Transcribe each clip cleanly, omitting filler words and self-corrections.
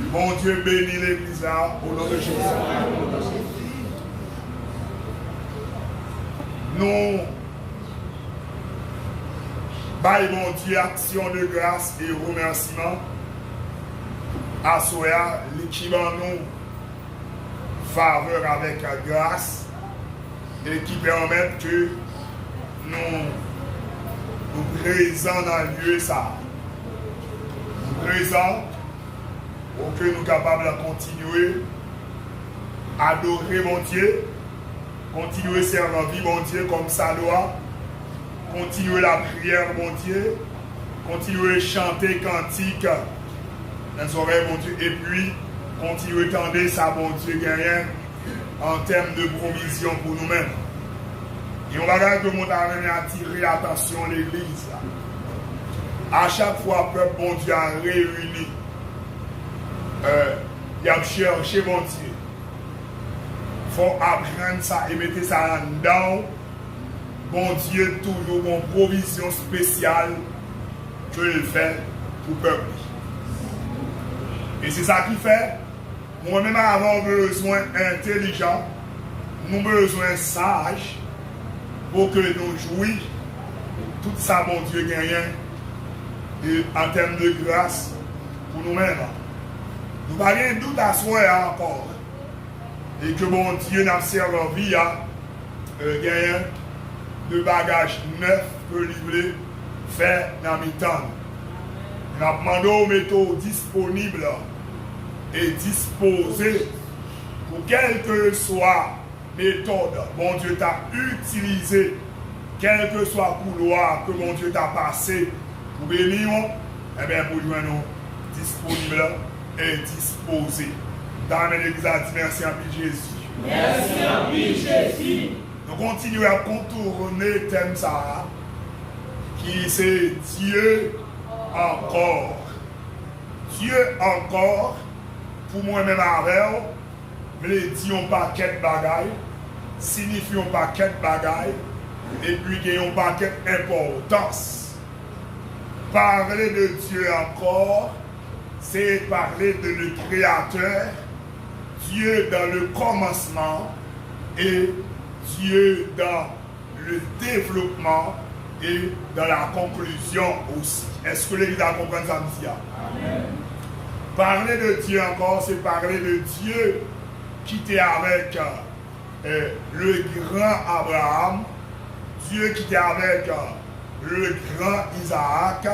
Bon Dieu bénit l'église là, au nom de Jésus. Nous, baillons mon Dieu action de grâce et remerciement à Soya, qui va nous faveur avec grâce et qui permet que nous présents dans le lieu ça. Nous présents pour que nous soyons capables de continuer à adorer mon Dieu, continuer à servir la vie mon Dieu comme ça doit, continuer la prière mon Dieu, continuer à chanter cantique dans les oreilles mon Dieu, et puis continuer à tendre ça mon Dieu gagnant en termes de provision pour nous-mêmes. Et on va regarder que mon avons attiré l'attention de l'église. À chaque fois, le peuple bon Dieu a réuni. Il a cherché mon Dieu. Il faut apprendre ça et mettre ça dedans. Bon Dieu, toujours une provision spéciale que il fait pour le peuple. Et c'est ça qui fait, moi-même avons besoin intelligent, nous avons besoin sage, pour que nous jouions tout ça, mon Dieu, gagnant en termes de grâce pour nous-mêmes. Nous n'avons pas de doute à soi encore. Et que mon Dieu n'a servi à gagner de bagages neufs que livrer fait dans le temps. Nous avons demandé aux méthodes disponibles et disposées pour quelle que soit méthode, mon Dieu t'a utilisé, quel que soit couloir que mon Dieu t'a passé pour bénir, eh bien, pour nous disponible et disposé. Dans l'église, merci à Jésus. Merci à Jésus. Nous continuons à contourner le thème ça, qui c'est Dieu encore. Dieu encore, pour moi-même avec, veut dire un paquet de bagailles, signifie un paquet de bagailles, et puis qu'il y a un paquet d'importance. Parler de Dieu encore, c'est parler de le Créateur, Dieu dans le commencement et Dieu dans le développement et dans la conclusion aussi. Est-ce que l'Église a compris ça, monsieur? Amen. Parler de Dieu encore, c'est parler de Dieu qui était avec le grand Abraham, Dieu qui était avec le grand Isaac,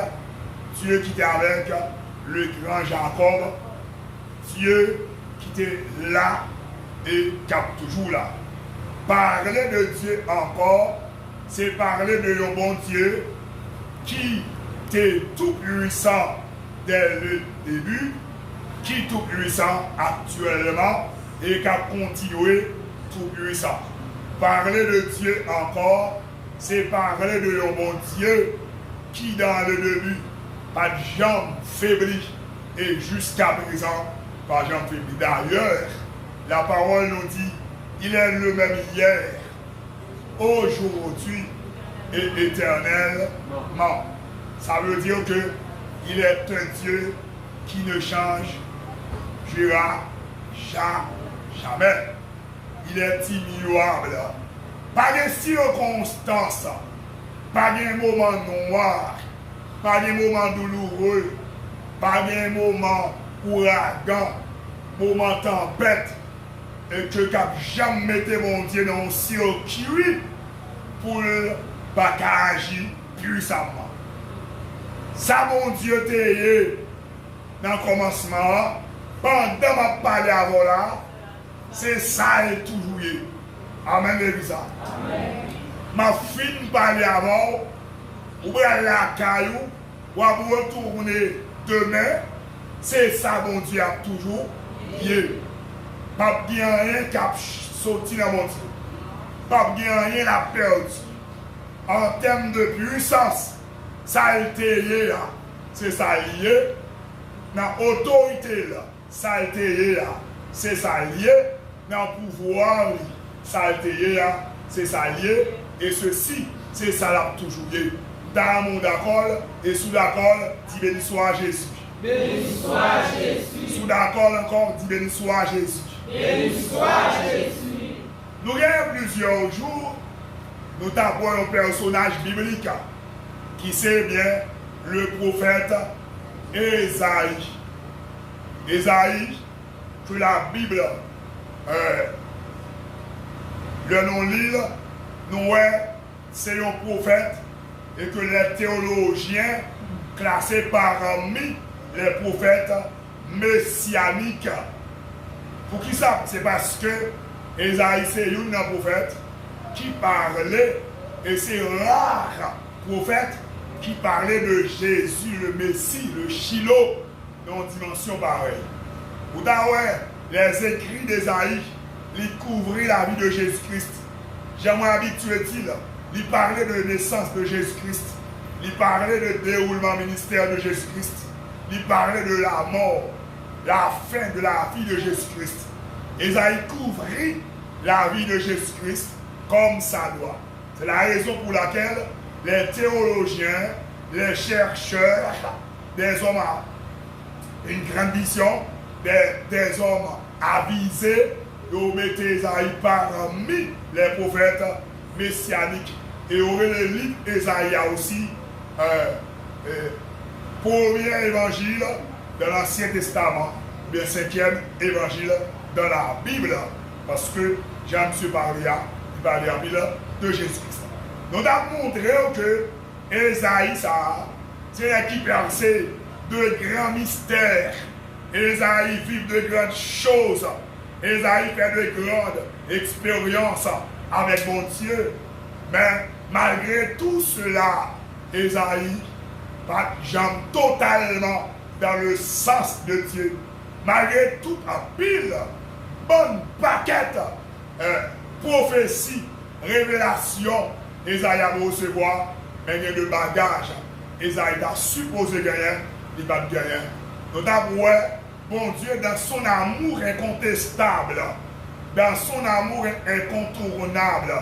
Dieu qui était avec le grand Jacob, Dieu qui était là et qui est toujours là. Parler de Dieu encore, c'est parler de un bon Dieu qui était tout puissant dès le début, qui est tout puissant actuellement et qui a continué tout puissant. Parler de Dieu encore, c'est parler de un bon Dieu qui dans le début pas de jambes faibli et jusqu'à présent pas de jambes faibli. D'ailleurs, la parole nous dit, il est le même hier, aujourd'hui et éternellement. Ça veut dire que il est un Dieu qui ne change jamais. Il est immuable. Pas de circonstances, pas de moment noir, pas de moment douloureux, pas de moment ouragan, moment tempête, et que cap jamais mettre mon Dieu dans un circuit pour ne pas agir puissamment. Ça, mon Dieu, t'es dans le commencement, pendant ma parole avant là, c'est ça et toujours. Amen, l'église. Ma fille parler avant, ou bien la caillou, ou à vous retourner demain, c'est ça, mon Dieu, a toujours lié. Pas bien rien qui a sorti dans mon Dieu. Pas bien rien a perdu. En termes de puissance, ça a été lié là. C'est ça lié. Dans l'autorité là, ça a été lié là. C'est ça lié. Dans le pouvoir, ça a été lié là. C'est ça lié. Et ceci, c'est ça là toujours lié. Dans mon d'accord et sous d'accord, dit béni soit Jésus. Béni soit Jésus. sous d'accord encore, dit béni soit Jésus. Béni soit Jésus. Nous avons plusieurs jours, nous tapons un personnage biblique qui c'est bien le prophète Ésaïe. Ésaïe, que la Bible, le nom-livre, nous c'est un prophète et que les théologiens classés parmi les prophètes messianiques. Pour qui ça? C'est parce que Ésaïe c'est un prophète qui parlait, et c'est rare prophète qui parlait de Jésus, le Messie, le Shiloh, dans une dimension pareille. Vous voyez, les écrits d'Ésaïe, ils couvraient la vie de Jésus-Christ. J'aimerais habitué-il, il parlait de naissance de Jésus-Christ, il parlait de déroulement ministère de Jésus-Christ, il parlait de la mort, la fin de la vie de Jésus-Christ. Ésaïe couvrit la vie de Jésus-Christ comme ça doit. C'est la raison pour laquelle les théologiens, les chercheurs, des hommes à une grande vision, des hommes avisés, ils mettent Ésaïe parmi les prophètes messianiques. Et on le livre Ésaïe aussi, premier évangile de l'Ancien Testament, le cinquième évangile de la Bible, parce que Jean-M. Paria, il parlait en Bible de Jésus-Christ. Nous avons montré que Ésaïe, c'est un qui perçait de grands mystères. Ésaïe vit de grandes choses. Ésaïe fait de grandes expériences avec mon Dieu. Mais malgré tout cela, Ésaïe jambe totalement dans le sens de Dieu. Malgré toute la pile, bonne paquette, prophétie, révélation, Ésaïe a recevoir, mais il y a de bagages. Ésaïe a supposé gagner, il va gagner. Nous avons, bon Dieu, dans son amour incontestable, dans son amour incontournable,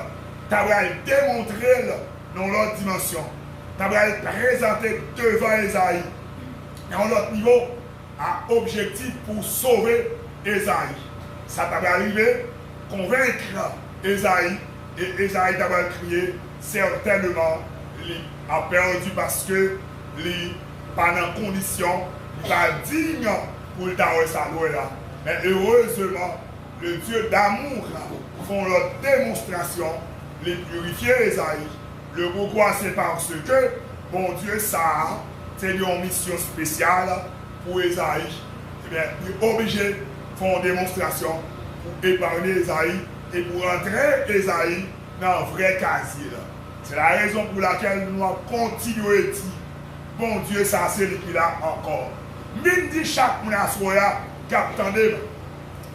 tu as démontré dans l'autre dimension. Tu as présenté devant Ésaïe, dans l'autre niveau, à objectif pour sauver Ésaïe. Ça t'a arrivé, convaincre Ésaïe, et Ésaïe t'a crié, certainement, il a perdu parce que il pas dans condition, il n'est pas digne pour le taouer sa loi là. Mais heureusement, le Dieu d'amour font leur démonstration, les purifier Ésaïe. Le pourquoi c'est parce que, bon Dieu, ça, c'est une mission spéciale pour Ésaïe. Eh bien, il est obligé de faire une démonstration pour épargner Ésaïe et pour rentrer Ésaïe dans un vrai casier. C'est la raison pour laquelle nous avons continué à dire, bon Dieu, ça c'est lui qui l'a encore. Même dit chaque menace qui attendait,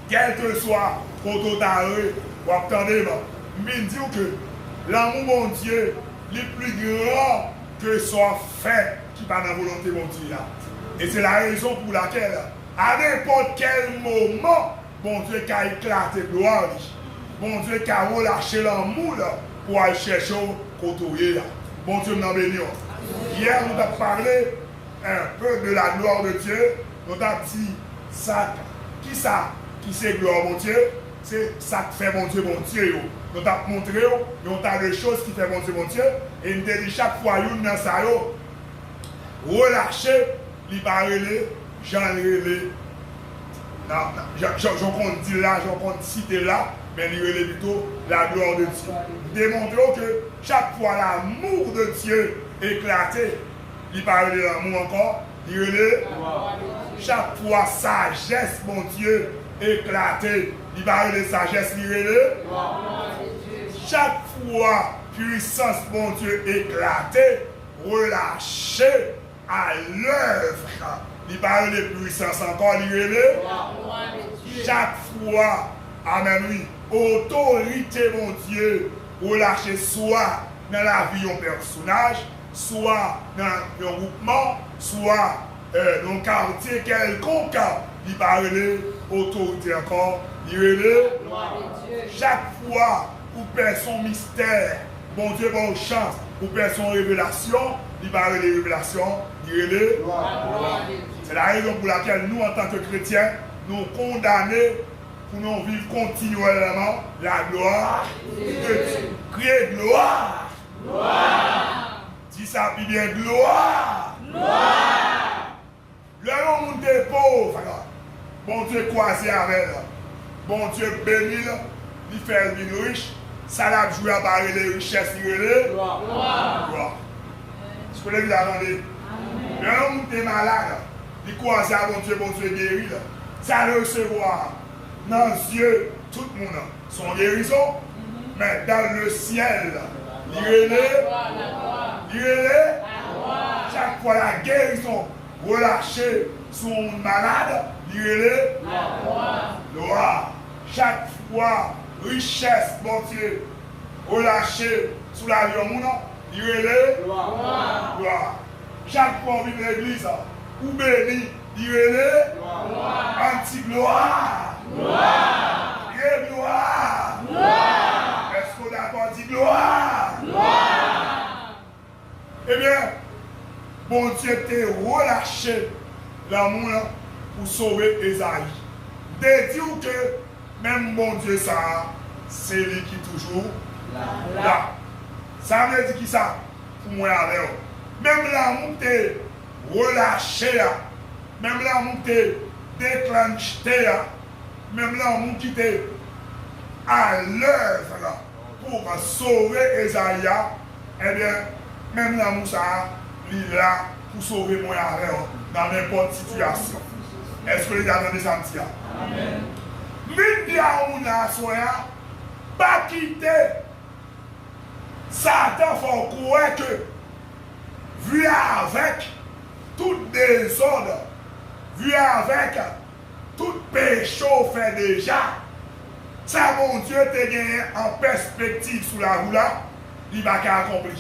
quel que soit le taré, ou attendez, même dit que l'amour mon Dieu, le plus grand que soit fait qui pas dans la volonté mon Dieu là. Et c'est la raison pour laquelle, à n'importe quel moment, bon Dieu qui a éclaté gloire, bon Dieu qui a relâché l'amour pour aller chercher au côté là. Bon Dieu nous bénit. Hier, nous avons parlé un peu de la gloire de Dieu. Nous avons dit ça, qui ça, qui c'est gloire mon Dieu, c'est ça qui fait mon Dieu, Nous avons montré un tas de choses qui fait mon Dieu, et nous avons dit chaque fois, nous dans ça, relâcher, il va relais, j'en relais. Je compte dire là, je compte citer là, mais il relais plutôt la gloire de Dieu. Démontrons que chaque fois l'amour de Dieu éclaté, il parle de l'amour encore, il relève. Chaque fois sagesse, mon Dieu, éclaté, il parle de sagesse, il relève. Chaque fois puissance, mon Dieu, éclatée, relâchée à l'œuvre, il parle de puissance encore, il relève. Chaque fois, amen, oui, autorité, mon Dieu, relâchée soit dans la vie d'un personnage, soit dans un groupement, soit dans un quartier quelconque, il parle d'autorité encore, il relève. Chaque fois où perd son mystère, bon Dieu, bonne chance, où perd son révélation, il parle de révélation, il relève. C'est la raison pour laquelle nous, en tant que chrétiens, nous condamnons pour nous vivre continuellement la gloire de Dieu. Criez gloire. Gloire. Dis ça puis bien gloire. Gloire. Le monde est pauvre. Bon Dieu croisé avec elle. Bon Dieu béni, il fait une riche. Ça l'a joué à barrer les richesses. Gloire. Gloire. Est-ce que vous attendez? Le monde est malade. Il croise à bon Dieu guéri. Ça le recevoir dans les yeux, tout le monde. Son guérison, mais dans le ciel, chaque fois la guérison relâchée sur un malade, gloire. Chaque fois richesse, bon Dieu, relâchée sur la vie de mon gloire. Chaque fois on vit l'église, ou béni, anti-gloire. Gloire. Gloire. Gloire. Est-ce qu'on a d'accord dit gloire? Gloire. Eh bien, bon Dieu t'a relâché l'amour pour sauver Esaïe. De dire que même bon Dieu ça, c'est lui qui est toujours là. Ça veut dire qui ça? Pour moi avec eux. Même l'amour t'a relâché, même l'amour t'a déclenché, même l'amour qui était à l'œuvre pour sauver Esaïe, eh bien, même l'amour ça, il est là pour sauver moi avec eux dans n'importe situation. Est-ce que les gens entendent ça? Amen. Mais on a soya, pas quitter Satan, faut croire que, vu avec tout désordre, vu avec tout péché fait déjà, ça, mon Dieu, t'a gagné en perspective sous la roue là, il va accomplir.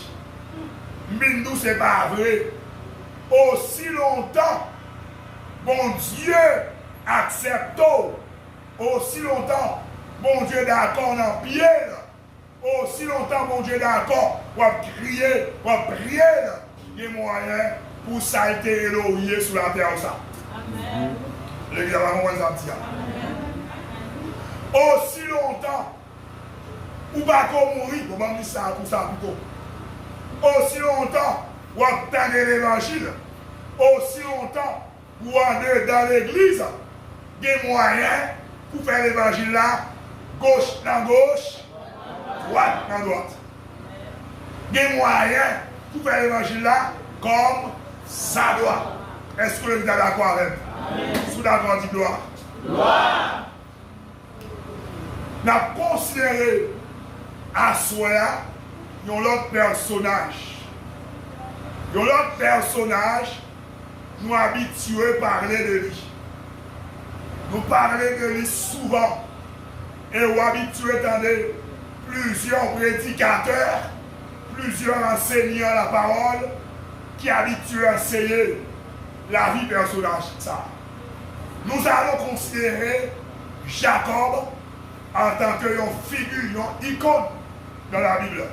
Mais nous, ce n'est pas vrai. Aussi longtemps, bon Dieu accepte, aussi longtemps, bon Dieu d'accord dans le pied, aussi longtemps, bon Dieu d'accord, on va crier, on va prier, il y a moyen pour s'altérer l'oreiller sur la terre. Amen. Les gars, on va dire. Aussi longtemps, ou pas qu'on mourir, on va dire ça pour ça plutôt. Aussi longtemps, on va attendre l'évangile. Aussi longtemps, ou dans l'église, il y a moyen pour faire l'évangile là, gauche dans gauche, droite dans droite. Il y a moyen pour faire l'évangile là, comme ça doit. Est-ce que vous êtes d'accord avec moi? Sous d'accord dit gloire. Gloire. Nous avons considéré à soi un autre personnage. Un autre personnage, nous habitués à parler de lui. Nous parlons de lui souvent. Et nous habitués à entendre plusieurs prédicateurs, plusieurs enseignants la parole, qui habitués à enseigner la vie personnage. Ça. Nous allons considérer Jacob en tant que figure, une icône dans la Bible.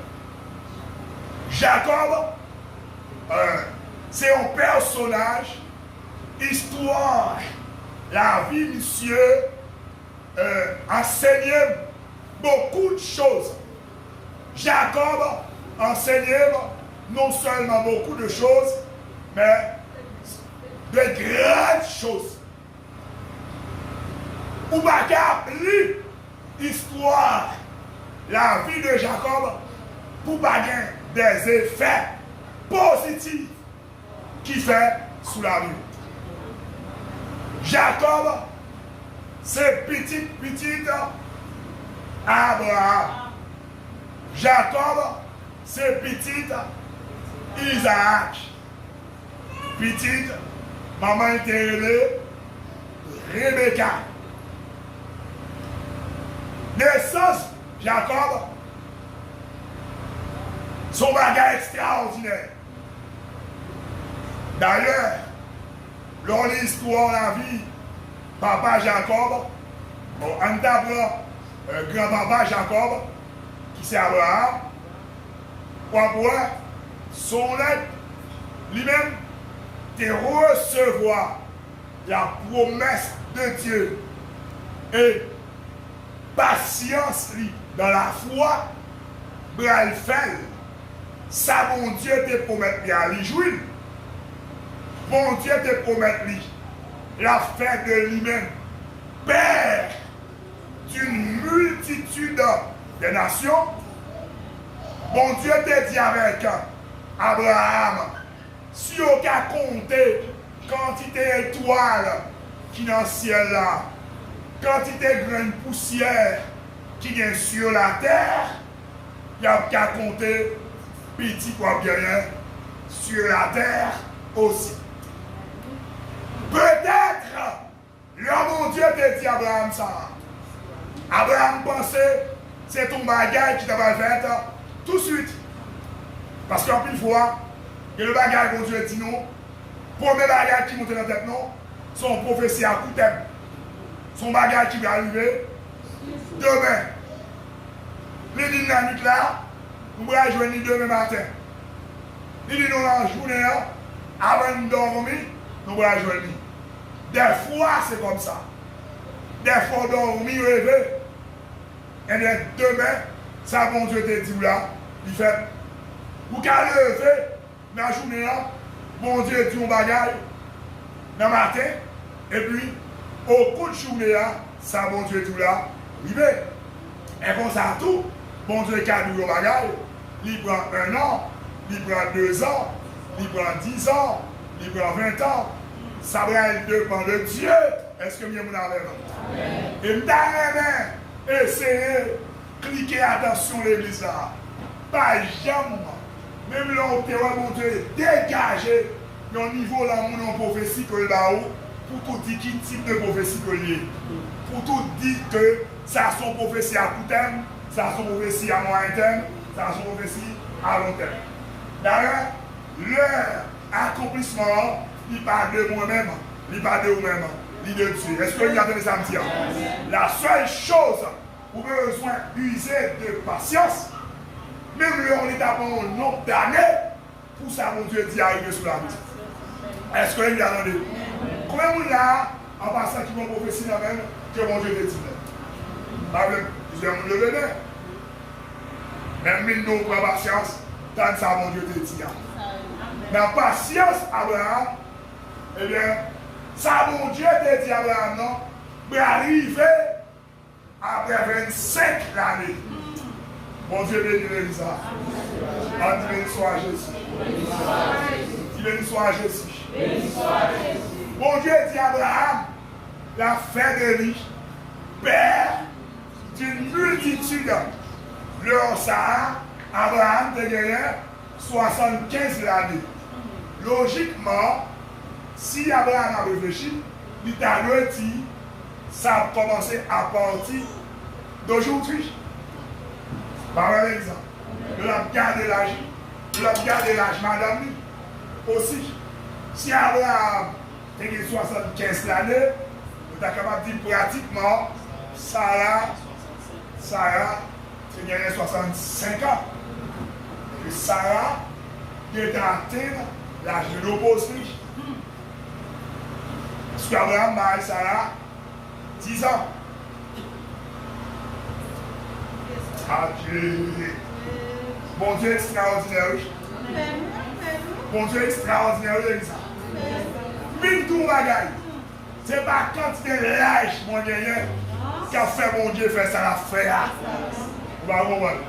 Jacob, c'est un personnage, histoire, la vie, monsieur, enseignait beaucoup de choses. Jacob enseignait non seulement beaucoup de choses, mais de grandes choses. Ou pas lire l'histoire, la vie de Jacob, pour baguer des effets positifs qui fait sous la vie. Jacob, c'est petit Abraham. Jacob, c'est petit Isaac. Petite, maman était Rebecca. Naissance, Jacob, son bagage extraordinaire. D'ailleurs, dans l'histoire de la vie, papa Jacob, bon, on d'abord grand-papa Jacob, qui c'est Abraham, pour son aide, lui-même, de recevoir la promesse de Dieu et patience dans la foi, bral fait, ça bon Dieu te promet à lui jouir. Bon Dieu te promet lui la fête de lui-même, Père d'une multitude de nations. Bon Dieu te dit avec Abraham, si on a compté quantité d'étoiles qui dans le ciel là, quantité de graines poussière qui est sur la terre, il y a qu'à compter petit quoi bien sur la terre aussi. Peut-être, le bon Dieu te dit à Abraham ça. Abraham pensait, c'est ton bagage qui t'a fait tout de suite. Parce qu'en plus fois, le bagage que Dieu dit non, premier bagage qui monte dans la tête non, son prophétie à coup de thème. Son bagage qui va arriver demain. Les dit dans la nuit là, nous allons jouer demain matin. Il dit nous dans la journée, avant de dormir, nous allons jouer. Des fois, c'est comme ça. Des fois, dormir, rêver. Et bien, demain, ça, bon Dieu te dit là, il fait, vous qu'à lever dans la journée là, bon Dieu dit mon bagage, dans le matin, et puis, au coup de journée là, ça, bon Dieu dit là, il va. Et comme ça, tout, bon Dieu qui a dit mon bagage, il prend 1 an, il prend 2 ans, il prend 10 ans, il prend 20 ans. Ça va dépend de Dieu. Est-ce que bien vous avez et m'd'arrêter, essayez, cliquez attention l'église là. Pas jamais. Même là, on peut remonter, dégager le niveau là, mon prophétie que là pour tout dire quel type de prophétie que lié. Pour tout dire que ça a son prophétie à court terme, ça a son prophétie à moyen terme, ça a son prophétie à long terme. D'ailleurs, leur accomplissement, il parle de moi-même, il parle de vous-même, il de Dieu. Est-ce que vous avez ça me dire? La seule chose, vous avez besoin d'user de patience, même on est à un nombre d'années, pour ça, mon Dieu dit arriver sur la vie. Est-ce que vous avez combien de gens là, en passant qui vont prophétiser la même, que mon Dieu te dit? Ils ont le venir. Même nous, pour la patience, tant que ça, mon Dieu te dit. La patience, Abraham, eh bien, ça, mon Dieu te dit à Abraham, non, mais arriver après 25 années. Mon Dieu béni ça. Béni soit Jésus. Béni soit Jésus. Mon Dieu dit à Abraham, la fin de lui, Père d'une multitude. Le ça, Abraham te gagné 75 années. Logiquement, si Abraham a réfléchi, il t'a dit, ça a commencé à partir d'aujourd'hui. Par exemple, de la garder l'âge, madame, aussi. Si Abraham a 75 années, vous êtes capable de dire pratiquement, Sarah, c'est gagné 65 ans. Et Sarah, qui est atteint l'âge de l'opposition. Parce qu'Abraham m'a dit Sarah 10 ans. Adieu. Bon Dieu extraordinaire. Bon Dieu extraordinaire. Mille tout bagaille. C'est pas quantité de l'âge, mon Dieu, qui a fait mon Dieu faire ça la faire. Vous va comprendre.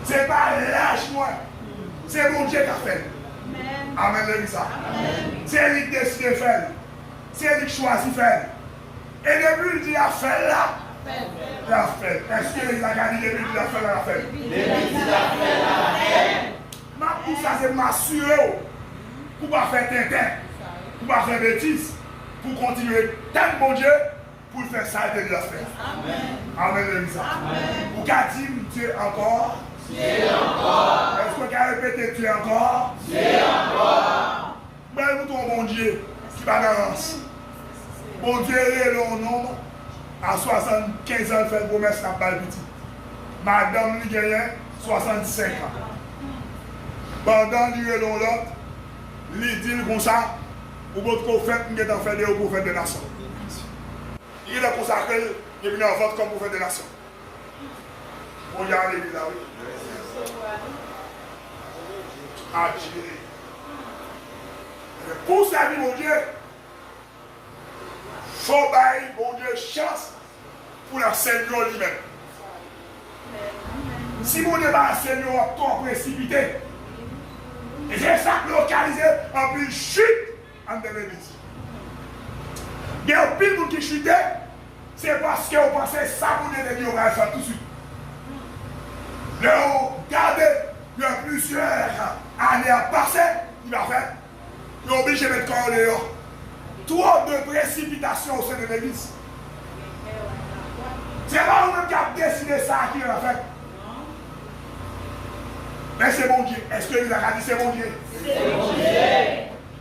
C'est pas l'âge, moi. C'est mon Dieu qui a fait. Amen, ça. C'est lui qui décide de faire. C'est lui qui choisit de faire. Et depuis qu'il a fait là, il a fait. Est-ce qu'il a gagné depuis qu'il a fait là, il a fait? Depuis qu'il a fait là, pour ça, c'est m'assurer pour ne pas faire tintin, pour ne pas faire bêtises, pour continuer tant bon Dieu, pour faire ça et de la faire. Amen. Amen, ça. Pour qu'à dire Dieu encore. Dieu encore. Est-ce qu'on peut répéter Dieu encore? Dieu encore. Mais vous trouvez bon Dieu qui va garantir. Bon Dieu est le nombre à 75 ans, fait promesse n'a pas petit. Madame lui gagne 65 ans. Pendant lui est l'autre, lui dit comme ça, Ou votre prophète, nous avons fait des prophètes des nations. Il est consacré, il est venu en vote comme prophète des nations. On y a l'église là, oui. Adieu. Pour servir mon Dieu, il faut bailler mon Dieu chance pour la Seigneur lui-même. Si mon Dieu va Seigneur trop précipité, et c'est ça localisé en plus chute en de l'église. Il y a un pile qui chute, c'est parce que vous pensez ça vous devez dire, on va faire tout de suite. Là, regardez, il y a plusieurs années à passer, il va faire. Il est obligé de mettre quand on est là. Trop de précipitation au sein de l'église. C'est pas vous-même qui avez décidé ça qui va faire. Mais c'est bon Dieu. Est-ce que l'église a dit c'est bon Dieu? C'est bon Dieu.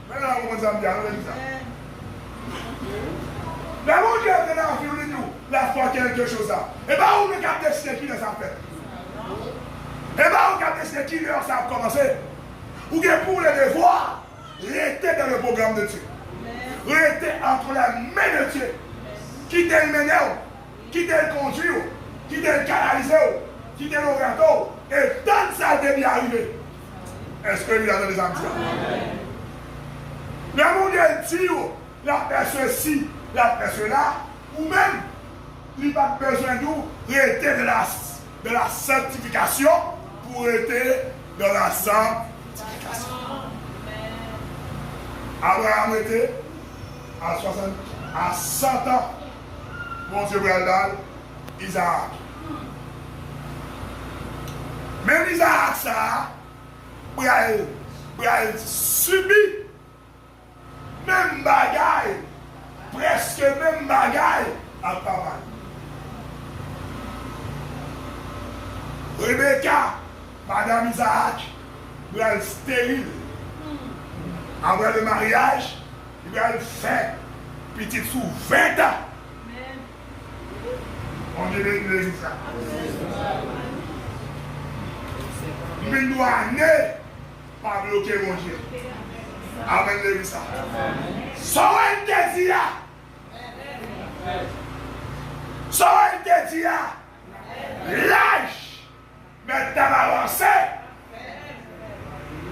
Maintenant, on va dire, on va dire ça. Mais mon Dieu est dans le nous, la foi quelque chose là. Et bien, on a décidé qui les a fait. Et bien, on a décidé qui leur ça a commencé. Ou bien pour les devoirs, rester dans le programme de Dieu. Rester entre les mains de Dieu. Quitter le mener, quitter le conduire, quitter le canaliser, quitter l'orateur. Et tant que ça a bien arrivé. Est-ce que lui a donné des âmes? Mais mon Dieu dit, la personne ci, la personne là, ou même, il n'a pas besoin de nous, rester de la sanctification pour rester dans la sanctification. Abraham était à 100 ans. Mon Dieu, Bradal, Isaac. Même Isaac, ça, il subit même bagaille, presque même bagaille à papa. Rebecca, Madame Isaac, elle stérile. Après le mariage, il va faire petite sous 20 ans. On dit l'église ça. Mais nous année, pas bloquer mon Dieu. Amen l'église ça. Sans interdit. Sans interdit. L'âge. Maintenant avancé.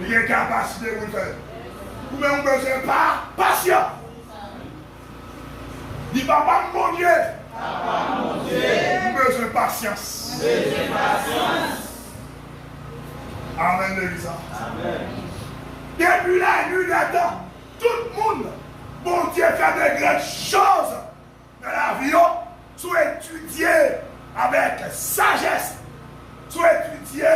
Il y a capacité de le faire. Vous même besoin pas patient. Dis papa mon Dieu. Papa mon Dieu. Vous besoin de patience. Amen l'église. Amen. Depuis la nuit des temps, tout le monde, bon Dieu fait de grandes choses dans la vie, soit étudier avec sagesse, soit étudier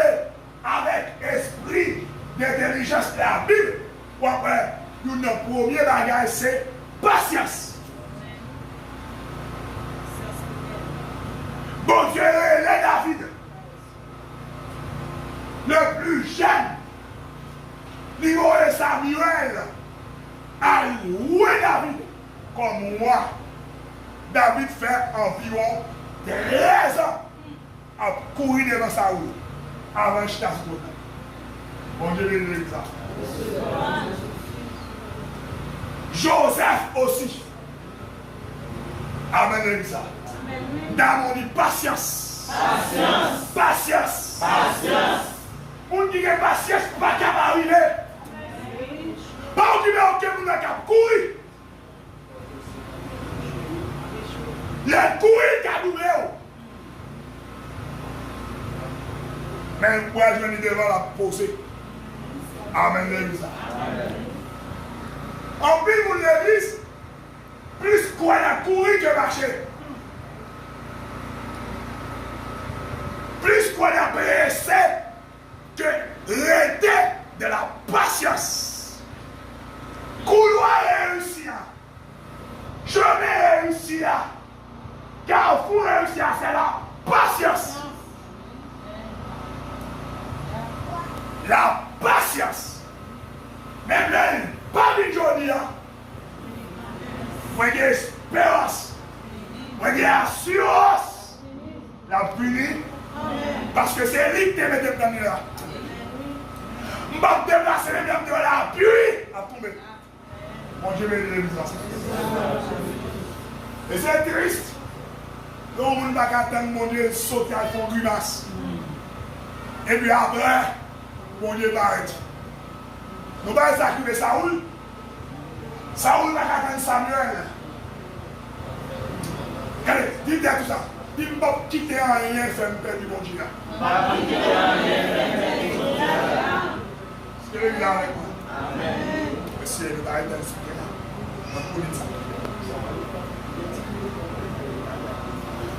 avec esprit d'intelligence de la Bible. Ou après, notre premier bagage, c'est patience. Bon Dieu est David, le plus jeune. Niveau de Samuel a loué David comme moi. David fait environ 13 ans à courir devant sa roue avant de chasser. Bon Dieu bénisse ça. Joseph aussi. Amen ça. Dans mon dit patience. Patience. Patience. Patience. On dit que patience ne va pas arriver. Pas on dit que on n'a qu'à courir. Il a courir qu'à doublé. Mais moi je viens devant la poser. Amen l'église. En plus pour l'église, plus qu'on a couru que marché. Plus qu'on a pressé que rester de la patience. Couloir réussir. Chemin réussir. Carrefour réussir, c'est la patience. La patience. Même là, pas du journée. Moi, j'ai espérance. Moi, j'ai assurance. La punie. Parce que c'est lui qui te met dans là. Je vais déplacer les mêmes de la pluie à tomber. Mon Dieu bénit l'église. Et c'est triste. Le monde ne va pas attendre mon Dieu sauter à son grimace. Et puis après, mon Dieu va arrêter. Nous allons sacrifier Saoul. Saoul va attendre Samuel. Allez, dites tout ça. Il ne va pas quitter un rien faire me perdre mon Dieu. Est-ce que vous êtes avec moi? Amen. Monsieur, nous allons être inspirés.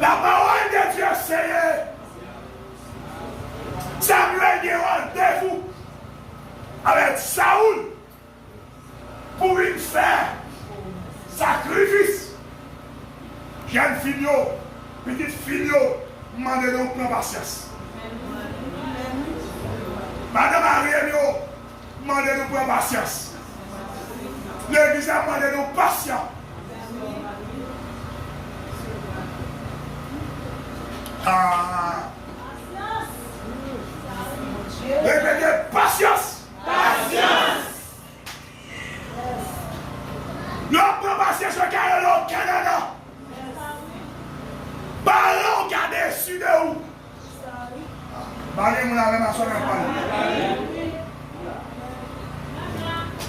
La parole de Dieu, c'est Samuel est rendez-vous avec Saoul pour lui faire sacrifice. Jeune fille, petite fille, demandez-nous pour patience. Madame Ariel, demandez-nous pour patience. L'église a demandé nous patience. Répétez patience. Patience. L'homme patience au Canada. Ballon gardé sur de où? Ballon mon avait ma soeur parlé.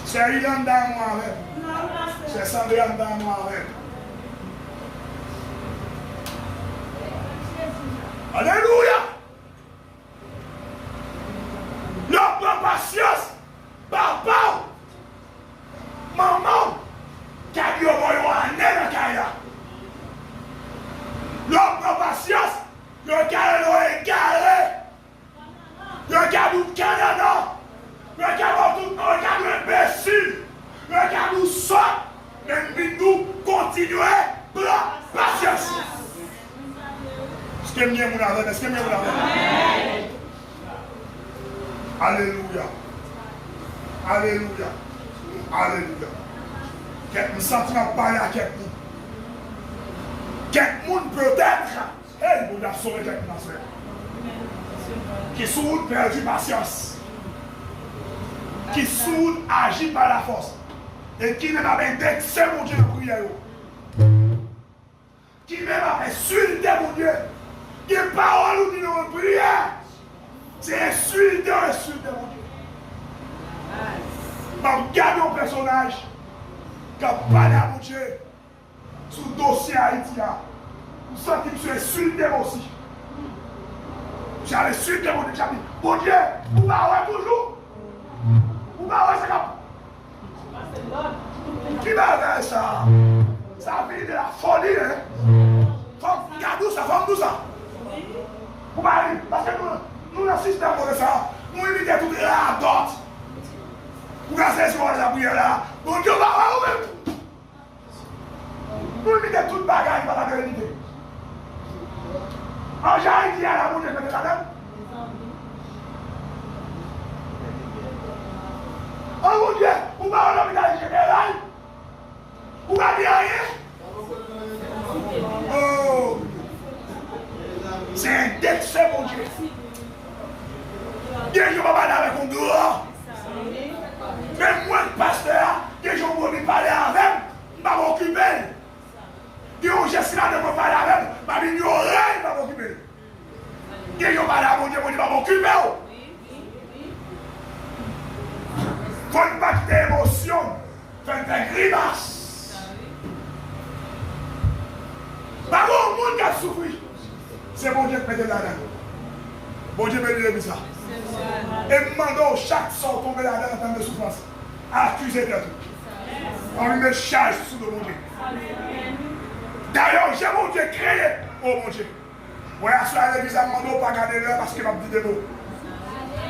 C'est Irlande dans moi avec. C'est Sandriane dans moi avec. Alléluia. L'homme patience. Papa. Maman. Qui a dit au boy un nez dans Kaya. L'homme patience. Le Canada est garé. Le Canada Canada. Le Canada imbécile. Le Canada sort. Mais nous continuer par patience. Est-ce que bien vous l'avez? Est-ce que bien vous l'avez? Alléluia. Alléluia. Alléluia. Quelqu'un sentiment parler à quelqu'un. Quelqu'un peut-être. Hey, vous avez sauvé quelqu'un. Qui soude perdu patience. Qui soude agit par la force. Et qui même a indexé mon Dieu de prière. Qui même a insulté mon Dieu. Qui parole ou de prière. C'est insulté mon Dieu. Regardez un personnage qui a parlé à mon Dieu sous le dossier Haïti. Vous sentez que je suis insulté aussi. J'ai insulté mon Dieu. J'ai dit, mon Dieu, vous m'avez toujours. Vous m'avez ça comme. Qui m'a fait ça? Ça vient de la folie. Regardez ça, femme ça. Vous m'avez, parce que nous assistons à ça. Nous imitons toute la dot. Vous cassez sur la prière là. Mon Dieu va voir vous-même. Nous imitons toute bagaille par la vérité. En j'ai dit à la monnaie de la dame. Oh mon Dieu, vous m'avez l'hôpital général. Vous m'avez rien. Oh. C'est un décès, mon Dieu. Dieu, je ne vais pas parler avec mon droit. Même moi, le pasteur, Dieu, je ne vais pas parler avec, je vais m'occuper. Dieu, je suis là de me parler avec, je vais m'ignorer, je vais m'occuper. Dieu, je vais parler avec mon Dieu, je vais m'occuper. Il ne faut pas quitter l'émotion, faire des grimaces. Par contre, le monde qui a souffert, c'est mon Dieu qui met là-dedans. Bon Dieu bénit l'église. Et demandons chaque sort tomber là-dedans en temps de souffrance. Accusez de tout. On lui met charge sous le mon Dieu. D'ailleurs, j'ai mon Dieu créé. Oh mon Dieu. Voilà, à l'église, on ne pas garder l'heure parce qu'il m'a dit des mots.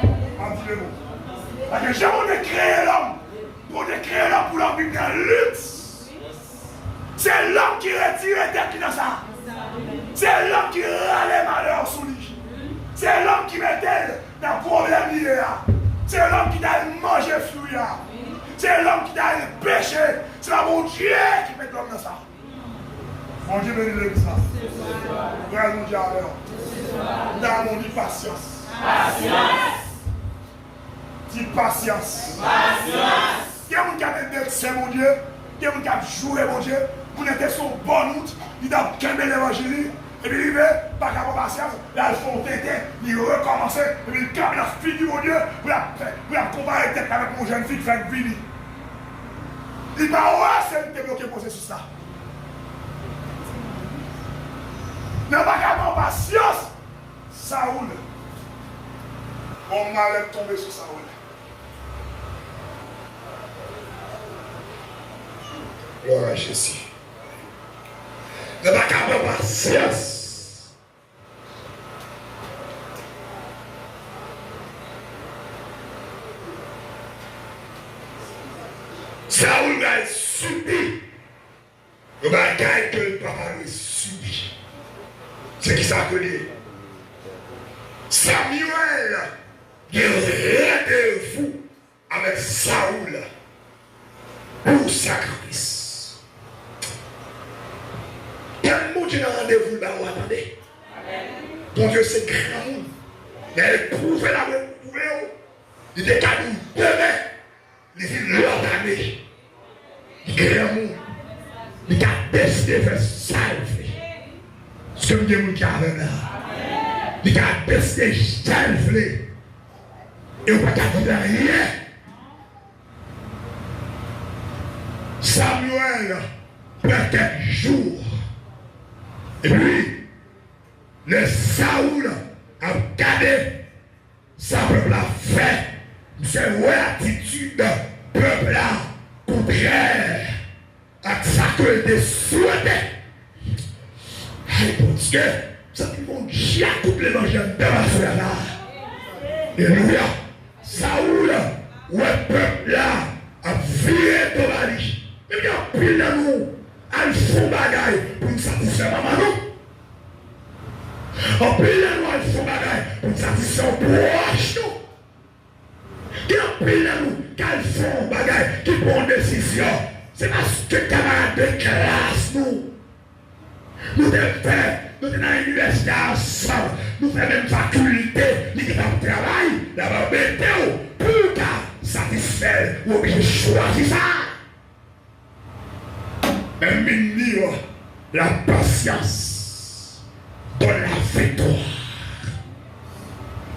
On dit des mots. Parce que j'ai mon Dieu créé l'homme. Pour Dieu créer l'homme pour l'homme vivre dans lutte. C'est l'homme qui retire les têtes dans ça. C'est l'homme qui râle les malheurs sous lui. C'est l'homme qui mettait dans le problème lié. C'est l'homme qui doit manger fruit. C'est l'homme qui doit pécher. C'est mon Dieu qui met l'homme dans ça. Mon Dieu bénit l'église. Grâce mon Dieu alors. Dans mon dit patience. Patience. Dis patience. Patience. Il y a un qui a dit c'est mon Dieu. il y a des gens qui jouent, mon Dieu, pour être son bon route, ils doivent calmer l'évangile, et puis il va, par rapport à patience, là, ils font têter, ils recommencent, et puis ils calment la fille du mon Dieu, pour la comparer peut-être avec mon jeune fille qui fait une vie. Il va avoir c'est débloqué pour ceci ça. N'a pas qu'à patience, Saoul. On m'a tombé sur Saoul. Gloire à Jésus. N'a pas qu'à patience. Saoul a subi le bagage que le papa a subi. C'est qui ça que dit? Samuel, il est fou avec Saoul pour sacrifice. Quel mot tu as rendez-vous là où attendez? Ton Dieu, c'est grand. Il a éprouvé la même. Il est qu'à nous demain. Il dit l'ordonner. Il est grand. Il a décidé de faire salver. Ce que Dieu nous a là. Il a décidé de salver. Et on ne va pas dire rien. Samuel, peut-être jour. Et puis, le Saoul a regardé sa peuple a fait. C'est une attitude peuple là contraire à ça que des souhaités. Parce que ça dit mon Dieu a coupé l'évangile de ma soeur là. Alléluia. Saoul, le peuple là a viré ton mari. Et bien, pile de nous, à font bagaille pour nous satisfaire maman nous. En pile de nous, à font bagaille pour nous satisfaire proche nous. Il y a pile de nous qui font bagaille qui prennent décision. C'est parce que camarades de classe nous. Nous devons faire, nous sommes dans l'université ensemble, nous faisons même faculté, nous avons travail, nous avons météo, pour satisfaire ou bien choisir ça. Mais ministre, la patience donne la victoire.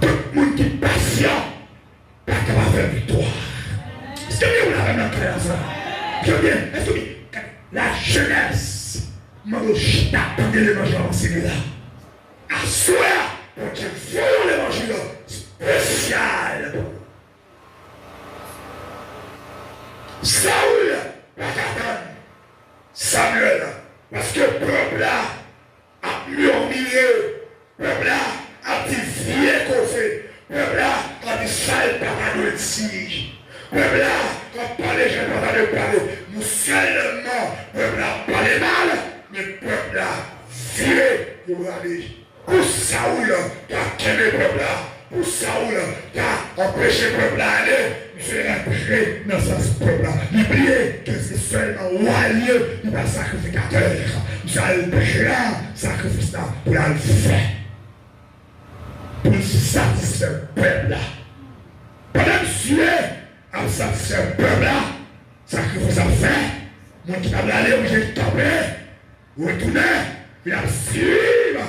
Tout le monde qui est patient, pas capable de faire victoire. Est-ce que vous avez dans création? Je veux bien, est-ce que la jeunesse, je tape de l'évangile enseigné là. À soi, pour qu'il faut l'évangile spécial. Saoul, la cardane. Samuel, parce que le peuple là a murmuré, le peuple là a dit vieux qu'on fait, le peuple là a dit sale parano ici, le peuple là quand parler, je n'ai pas de parler, nous seulement, le peuple là parlé mal, mais le peuple là vieux pour aller. Pour Saoul qui a quitté le peuple là, pour Saoul qui a empêché le peuple là d'aller, je vais rentrer dans ce peuple-là. N'oubliez que c'est seulement roi lieu, il va sacrificateur. Je vais le prendre sacrifice-là pour la faire. Pour satisfaire le peuple-là. Pendant que Dieu a satisfait le peuple-là, sacrifice à faire. Moi qui vais aller, obligé de tomber, retourner, il a suivre.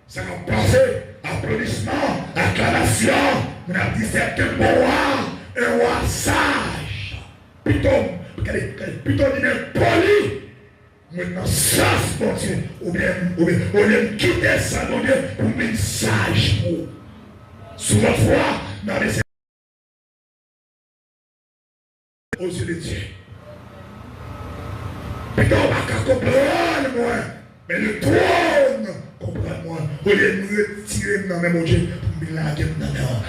Ça va passer, applaudissements, acclamations. On a dit c'est un bon roi. Un roi sage, plutôt poli, maintenant sage, mon Dieu, ou bien quitter ça, mon Dieu, pour mettre sage. Souvent fois, dans les aux yeux de Dieu. Maintenant, on va comprendre, moi, mais le trône, comprends-moi, au lieu de nous retirer dans mon Dieu,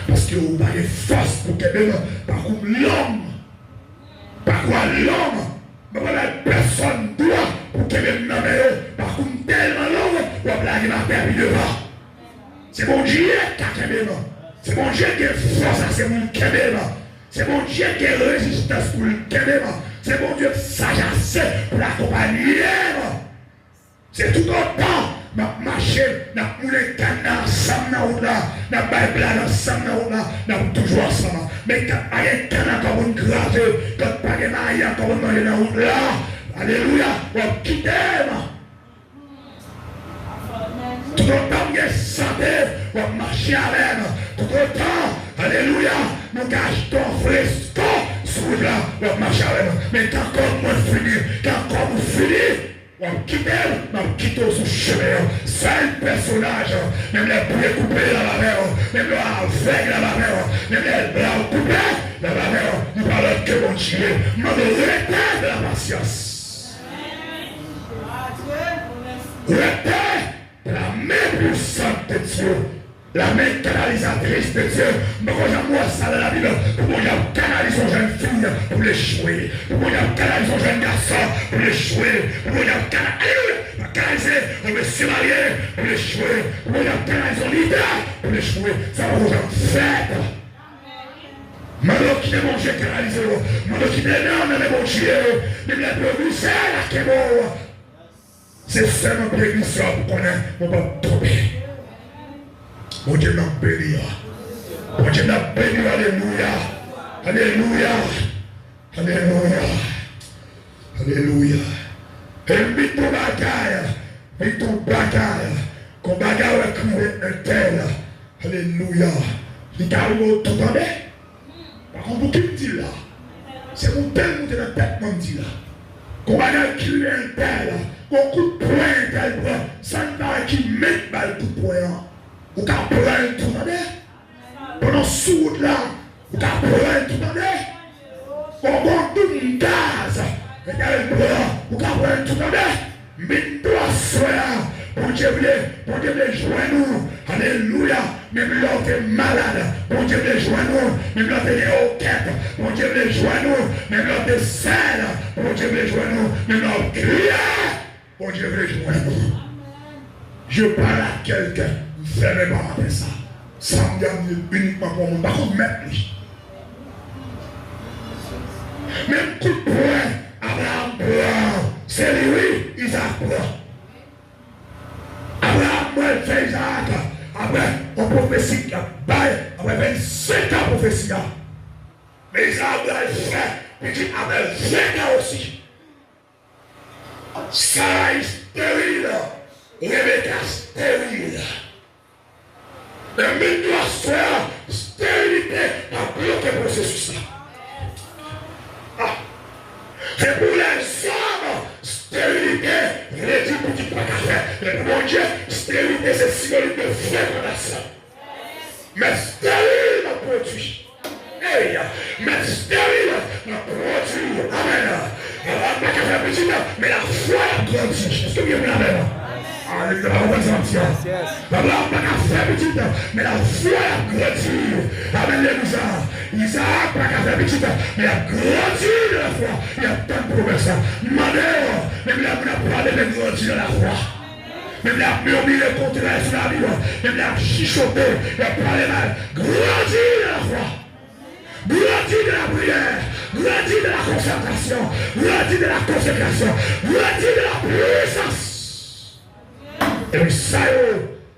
parce que vous avez force pour que par contre l'homme, par quoi l'homme, personne doit pour que par contre tellement l'homme, vous avez la terre devant. C'est mon Dieu qui a caméra. C'est mon Dieu qui est force, c'est mon caméra. C'est mon Dieu qui est résistance pour le caméra. C'est mon Dieu sagesse pour l'accompagner. C'est tout autant. N'a marché, n'a moulé canne ensemble là, n'a pas blanc ensemble là, n'a toujours ensemble. Mais quand pas de canne comme une grave, quand pas de maille comme une maille là, Alléluia, on quitte. Tout autant que santé, on marche avec. Tout autant, alléluia, nous gâchons fresco sous là, on marche avec. Mais quand on finit, quand on finit, on quitte sous chemin. Seul personnage, même les boules coupées dans la mer, même les aveugles dans la mer, même les blancs coupés dans la mer, nous parlons que mon Dieu, nous retard de la patience. Retard de la main puissante de Dieu, la main canalisatrice de Dieu. Mais quand j'amour ça dans la Bible, pour moi, il y a canaliser son jeune fille pour l'échouer, pour moi, il y a canaliser son jeune garçon pour l'échouer, pour moi, il y a canaliser un monsieur marié pour l'échouer, pour moi, il y a canaliser son leader pour l'échouer. Ça va vous en faire. Maintenant qui est mon Dieu canalisé, maintenant qui est non, mais mon Dieu, mais la plus c'est la qui est bon. C'est seulement pour l'église pour qu'on ait, on va tomber. Mon Dieu m'a béni. Mon Dieu m'a béni. Alléluia. Alléluia. Alléluia. Alléluia. Et mis ton bagaille. Mis ton bagaille. Qu'on bagaille avec un tel. Alléluia. Il t'a eu tout en bas. Par contre, qui me dit là? C'est mon tel qui est dans la tête, mon dit là. Qu'on bagaille qui est un tel. Qu'on coup de poing, un tel point. Ça ne va qui met pas le coup de poing. Ou qu'à prendre tout le monde. Pendant ce là, ou qu'à prendre tout le monde. On va tout le gaz. Ou qu'à prendre tout le monde. Mais toi, soya, bon Dieu veut joindre nous. Alléluia. Même l'autre est malade. Bon Dieu veut joindre nous. Même l'autre est au quête. Bon Dieu veut joindre nous. Même l'autre est sale. Bon Dieu veut joindre nous. Même l'autre crie. Bon Dieu veut joindre nous. Je parle à quelqu'un. Fermez pas après ça. Ça me gagne uniquement pour mon par contre mettre lui. Même coup de poing, Abraham prend. C'est lui, Isaac prend. Abraham fait Isaac. Après, on prophétie, après 25 ans prophétie. Mais Isaac a fait, il dit après 20 ans aussi. Sarah est stérile. Rebecca stérile. Le ministère, stérilité, a bloqué le processus là. C'est pour les hommes, stérilité, il est dit pour qu'il ne pas faire. Mais pour mon Dieu, stérilité, c'est synonyme de fécondation. Mais stérile, on produit. Hey, mais stérile, on produit. Amen. On va pas faire petit, mais la foi a grandi. Est-ce que vous avez la même? Avec la représentation. La blanc n'a pas fait petite, mais la foi a grandi. Amen, les Isaac n'a pas fait petite, mais il a grandi de la foi. Il y a tant de promesses. Madère, même là, on a parlé de grandir de la foi. Même là, on a murmuré contre la Bible. Même là, on a chichoté, il a parlé mal. Grandi de la foi. Grandi de la prière. Grandi de la concentration. Grandi de la consécration. Grandi de la puissance. Et puis ça,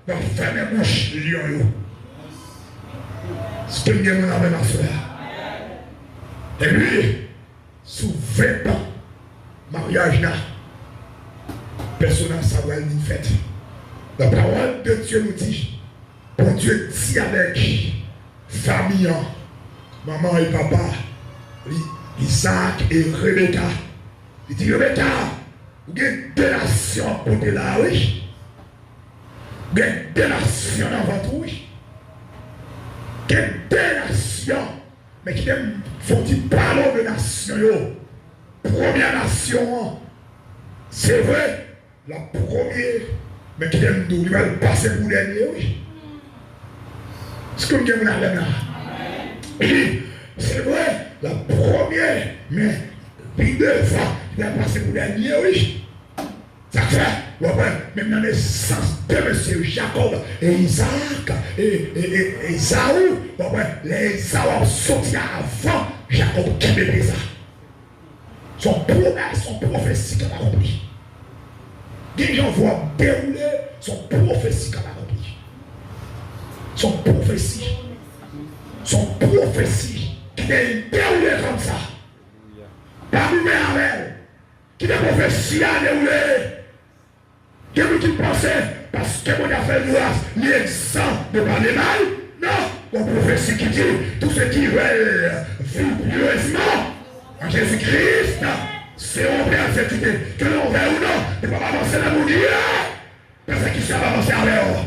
on va fermer la bouche, lion. C'est ce que nous avons à faire. Et puis, sous 20 ans, mariage là, personne n'a savoir ni fait. La parole de Dieu nous dit, bon Dieu dit avec famille, maman et papa, Isaac et Rebecca. Il dit, Rebecca, vous avez deux nations pour te là, oui. Vous avez deux nations dans votre oui. Vous avez deux nations, mais qui faut-il parler de nations. Première nation, c'est vrai, la première, mais qui aime nous, il va le passer pour dernier, oui. C'est comme Dieu nous l'a là. Oui, c'est vrai, la première, mais puis deux fois, il va passer pour dernier, oui. Ça fait, même dans les sens de M. Jacob et Isaac et Esaü, les Esaü ont sorti avant Jacob qui bébé ça. Son promesse, son prophétie qu'on a compris. Les gens voient dérouler son prophétie qu'on a compris. Son prophétie qui est déroulée comme ça. Pas nous avec. qui des prophéties à dérouler. Que vous qui pensez, parce que mon affaire grâce, il est exempt de parler mal. Non, on prophétie qui dit, tous ceux qui veulent vivre pieusement en Jésus-Christ, c'est on peut accepter que l'on veut ou non, ne pas avancer dans mon Dieu. Persécution va avancer avec eux.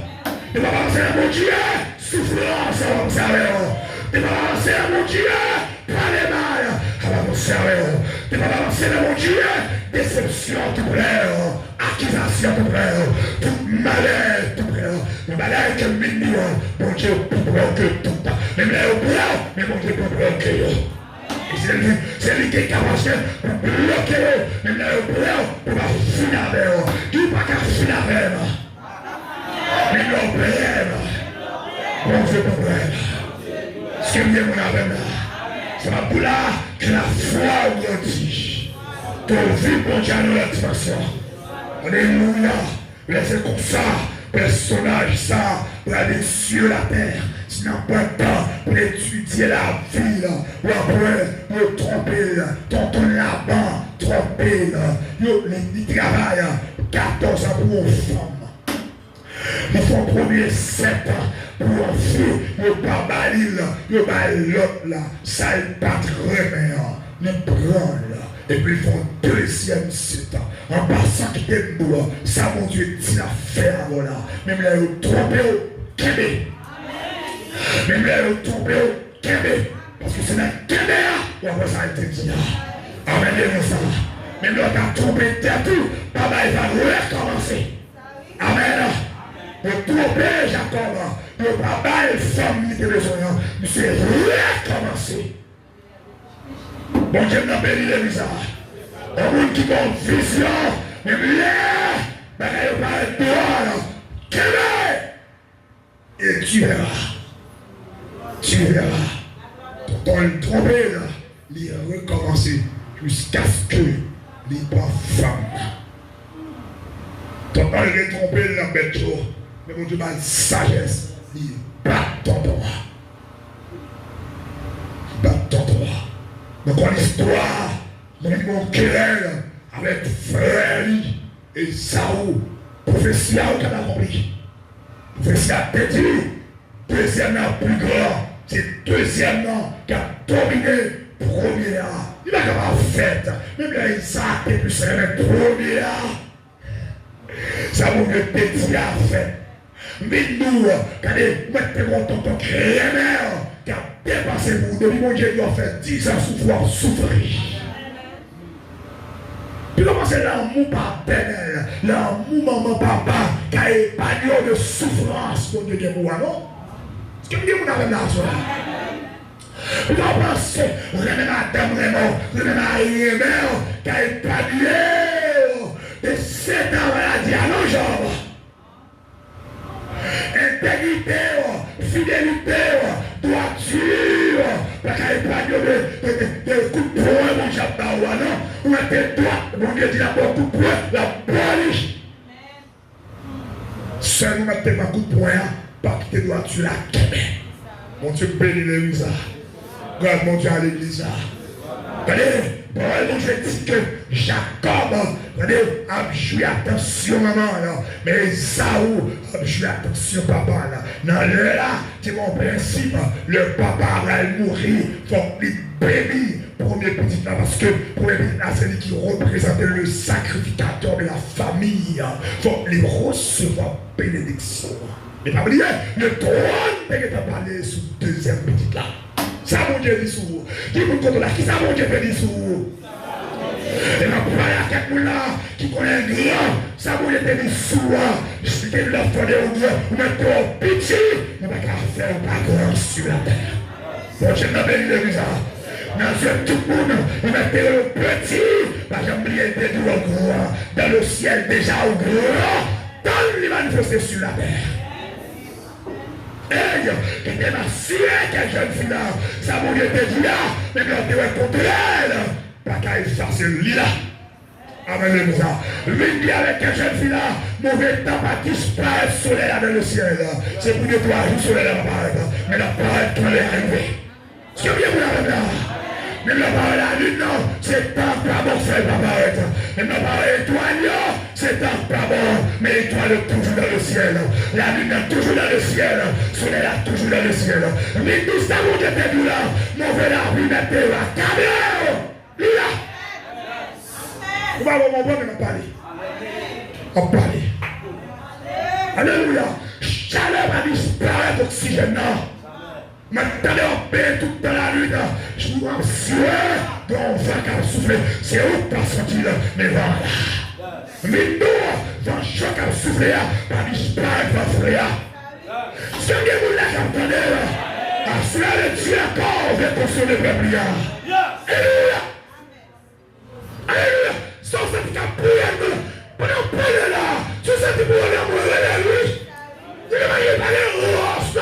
Ne pas avancer dans mon Dieu. Souffrance va avancer avec eux. Ne pas avancer dans mon Dieu. Parler mal va avancer avec eux. Ne pas avancer dans mon Dieu. Déception tout près. Accusation tout près. Tout malheur tout près. Le malheur que million. Mon Dieu plus près que tout. Même là au près. Mais mon Dieu plus près que eux. C'est lui qui est capable de bloquer, mais là, pour pas finir avec eux. Tu n'as pas qu'à finir avec eux. Mais l'homme, bon Dieu, problème. Ce que vient mon avec là, c'est ma boule là que la foi grandit. Ton vie, mon Dieu, dans l'expansion. Alléluia. Laissez comme ça, personnage, ça, pour aller sur la terre. Tu n'as pas le temps pour étudier la vie, ou après, pour tromper, tonton là-bas, tromper, ils travaillent 14 ans pour une femme. Ils font premier 7 ans pour un fille, ils pas balil, ils pas l'autre là, ça ils pas très ils prennent et puis ils font deuxième 7 ans. En passant qui est beau, ça mon Dieu dit la faire voilà. Même là, ils trompent au Québec. Même là, ils trompent au Québec. Parce que c'est dans le Québec où ça a été dit. Amen, ça. Même là, tu as trompé tout, papa, il va recommencer. Amen. Pour tromper Jacob, le papa et femme qui besoin, mais c'est recommencer. Bon Dieu n'a béni les visages. Un monde qui a une vision, même là, il va être dehors, Québec. Et tu verras. Tu verras. Ton trompé là, il a recommencé jusqu'à ce que les pas femme. Ton temps il est trompé la bête trop. Mais mon Dieu m'a une sagesse. Il bat ton droit. Il bat ton droit. Donc en histoire, nous avons une querelle avec frère et Saoul. Prophétie qui a accompli. Prophétie a dit, deuxièmement plus grand, c'est deuxièmement qui a dominé premier. Il a capable fait. Même là, il s'est plus c'est le premier. Ça vous me dit à fait. Mais nous, regardez, mettez mon tonton crémère qui a dépassé vous. Depuis mon Dieu, il a fait 10 ans souffrir. Puis comment c'est l'amour paternel, l'amour maman papa qui a épargné de souffrance pour Dieu qui est moi, non? Ce que Dieu vous avez là, ça. Vous pensez, vous avez madame Raymond, vous avez Marie Raymond qui a épargné de 7 ans à la dialogue. Intégrité, fidélité, droiture, parce qu'il n'y a pas de coup de poing, mon chapeau, non? On a des droits, mon Dieu dit la bonne coup de poing, la police. Seul nous mettons un coup de poing, pas que tes droitures la Québec. Mon Dieu bénit les visages. Regarde mon Dieu à l'église. Regardez, mon Dieu dit que Jacob, regardez, a joué attention maman là, mais Saoul a joué attention papa là. Dans le là, c'est mon principe, le papa va mourir, il faut qu'il bénisse premier petit là, parce que premier petit là, c'est lui qui représente le sacrificateur de la famille. Il faut qu'il recevoir bénédiction. Mais pas oublier, le trône peut être parlé sous deuxième petit là. Ça mon Dieu dit sur vous. Qui vous compte là, qui ça mon Dieu peut dire sur vous? Et ma parole à quelqu'un là, qui connaît grand, ça mon Dieu peut dire sur vous. Si tu l'as fait au grand, vous mettez au petit, vous n'avez qu'à faire pas grand sur la terre. Bon Dieu n'a béni le visage. Dans tout le monde, vous mettez le petit, par exemple, il était au grand, dans le ciel déjà au grand, dans les manifester sur la terre. Hey, qui était ma fille, quelle jeune fille là, ça mon Dieu te dit là, mais quand tu es contre elle, pas qu'à effacer le lit là. Amen, ça. Lui avec quelle jeune fille là, mauvais temps pas disparaître le soleil là dans le ciel. C'est pour que toi, le soleil là va paraître, mais la parole quand elle est arrivée. C'est bien vous là. Même la lune, non, c'est temps pas bon, c'est pas paraître. Même la étoile, c'est temps pas bon, mais l'étoile est toujours dans le ciel. La lune est toujours dans le ciel. Le soleil est toujours dans le ciel. Mais nous savons que t'es nous là. Mauvais la vie, mais t'es là. Caméo! Là! On va voir mon bon, mais on va parler. On va parler. Alléluia. Chaleur va disparaître, oxygène. Maintenant, on paie tout dans la lune. Je vous vois suer, donc on va qu'à souffler. C'est où pas sortir, mais voilà. Mais nous, dans chaque à souffler, pas disparaître, va souffler. Si on est là, j'entendais, à cela, le Dieu encore, vient consommer le peuple. Alléluia. Alléluia. Sans cette caprière, pendant qu'on est là, tu sais que vous allez mourir, lui. Tu ne vas pas aller au rose,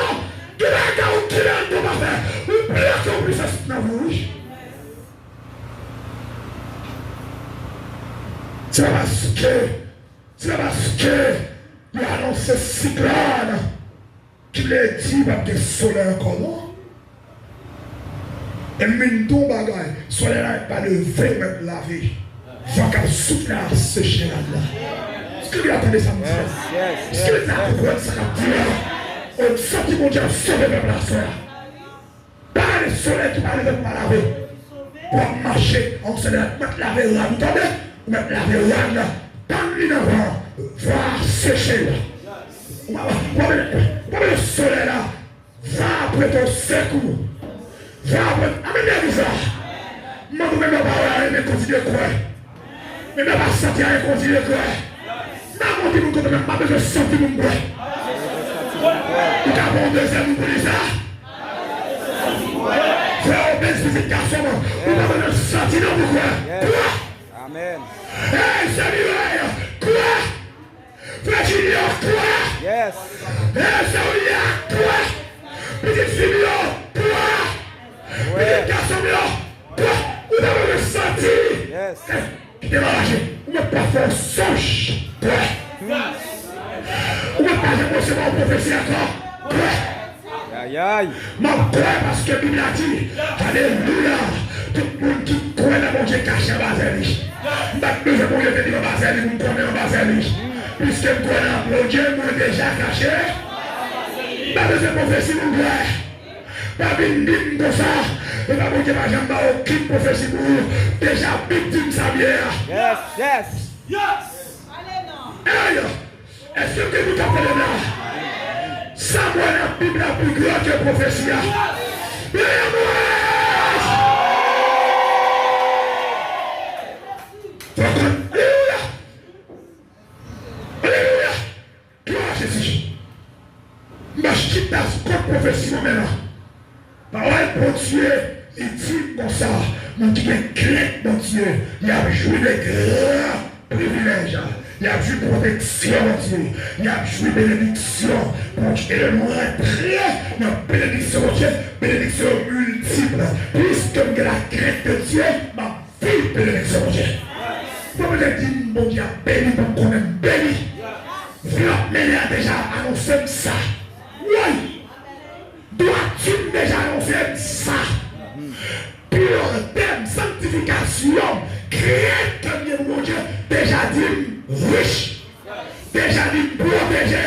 tu vas garder qu'il a tout à faire. Vous plaît qu'on puisse se dans vous. C'est parce que il a annoncé cyclone qu'il a dit qu'il y a des soleils encore non. Et mine ton bagaille, soleil là n'est pas levé même lavé. Il faut qu'elle souffle à sécher là. Est-ce que vous attendez ça, mon frère? Est-ce que vous attendez ça, mon frère? On sent que mon Dieu a sauvé même la soeur. Pas le soleil qui va lever pour laver. Pour marcher, on se met laver là. Vous entendez? On met laver là. Dans l'une avant, va sécher là. Pas le soleil là. Va après ton secours. Va après. Amenez ça. Moi, vous ne pas continuer quoi. Mais ne pas sentir et continuer quoi. Non, mon Dieu, vous pas besoin de sentir mon quoi. Nous avons deuxième pour ça. Frère, obèse, vous êtes garçon. Vous n'avez pas besoin de sentir mon quoi. Quoi? Amen. Hey, Samuel, quoi? Frère Junior, quoi? Yes. Hey, Samuel, quoi? Petit Simeon, quoi? Petit garçon, quoi? Vous n'avez pas besoin de sentir. Yes. Démarragez, vous ne pouvez pas faire songe. Quoi? Vous ne pouvez pas recevoir une prophétie encore. Quoi? Aïe aïe. Ma croix parce que Bible a dit, alléluia, tout le monde qui croit dans mon Dieu caché en bas de lui. Maintenant, je peux te dire en bas de lui, vous me connaissez en bas de lui. Puisque je crois dans mon Dieu, moi déjà caché. Pas besoin de prophétie, mon frère. Pas de bim comme ça. Et pas mon Dieu va jamais aucune prophétie pour vous. Déjà victime sa bière. Yes, yes. Hey, est-ce que vous comprenez là? Samuel, la Bible la plus grande que prophétie. Alléluia. Alléluia. Gloire à Jésus. Ma chute dans ce prophétie maintenant. Parole pour Dieu, il dit comme ça. Mon Dieu est crainte, mon Dieu. Il a joué de grands privilèges. Il a vu protection, mon Dieu. Il a vu bénédiction. Mon Dieu, et le nom est très dans bénédiction, mon Dieu. Bénédiction multiple. Puisque j'ai la crainte de Dieu, ma vie bénédiction, mon Dieu. Pour me dire, mon Dieu a béni, pour qu'on ait béni. Mais il a déjà annoncé ça. Oui. Dois-tu déjà annoncer ça? Pur thème, sanctification, créer comme mon Dieu, déjà dit riche, déjà dit protégé,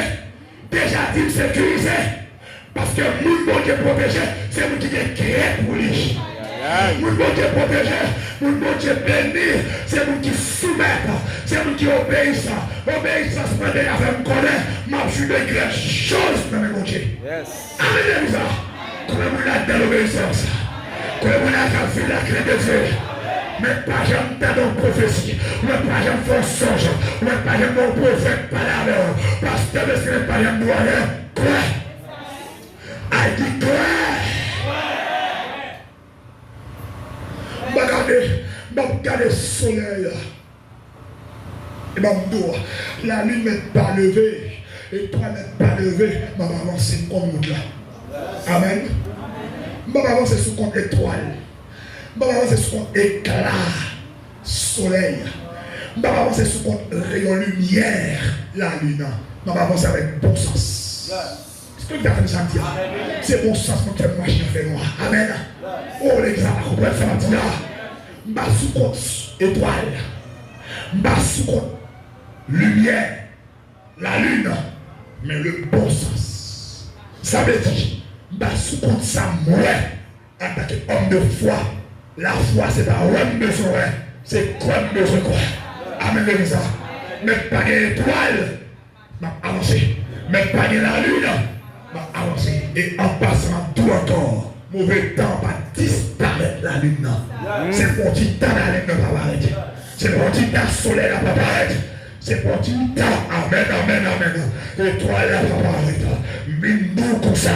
déjà dit sécurisé. Parce que mon Dieu protégé, c'est vous qui est créé pour lui. Mon Dieu protégé, mon Dieu béni, c'est vous qui soumettent, c'est vous qui obéissent. Obéissance, c'est avec vous connaître, ma vie de grandes choses dans mon Dieu. Amen. Comment vous êtes dans l'obéissance? Comment vous êtes fait la crainte de Dieu? Mais pas jamais dans la prophétie, mais pas jamais faire songe, mais pas jamais mon prophète parler, parce que ce n'est pas jamais moyen. Quoi? I dit quoi? Regardez le soleil. Et la lune n'est pas levée, et toi n'est pas levé, ma maman c'est comme nous là. Amen. Ma maman c'est sous compte étoile. Ma maman c'est sous compte éclat, soleil. Ma maman c'est sous compte rayon lumière, la lune. Ma maman c'est avec bon sens. Est-ce que vous avez samedi? C'est bon sens pour que moi je fais noir. Amen. Oh, l'église va comprendre ça samedi là. M'a sous compte étoile. M'a sous compte lumière. La lune. Mais le bon sens. Ça veut dire, m'a sous compte ça moi. En tant qu'homme de foi. La foi, c'est pas homme besoin. C'est quoi besoin quoi. Amen, l'église. Mais pas d'étoile. M'a avancé. Mais pas de la lune. M'a avancé. Et en passant tout encore. Mauvais temps va disparaître la lune. C'est pour petit temps la lune ne va pas arrêter. C'est pour petit temps le soleil ne va pas arrêter. C'est pour petit temps. Amen, amen, amen. L'étoile ne va pas arrêter. Mais nous comme ça.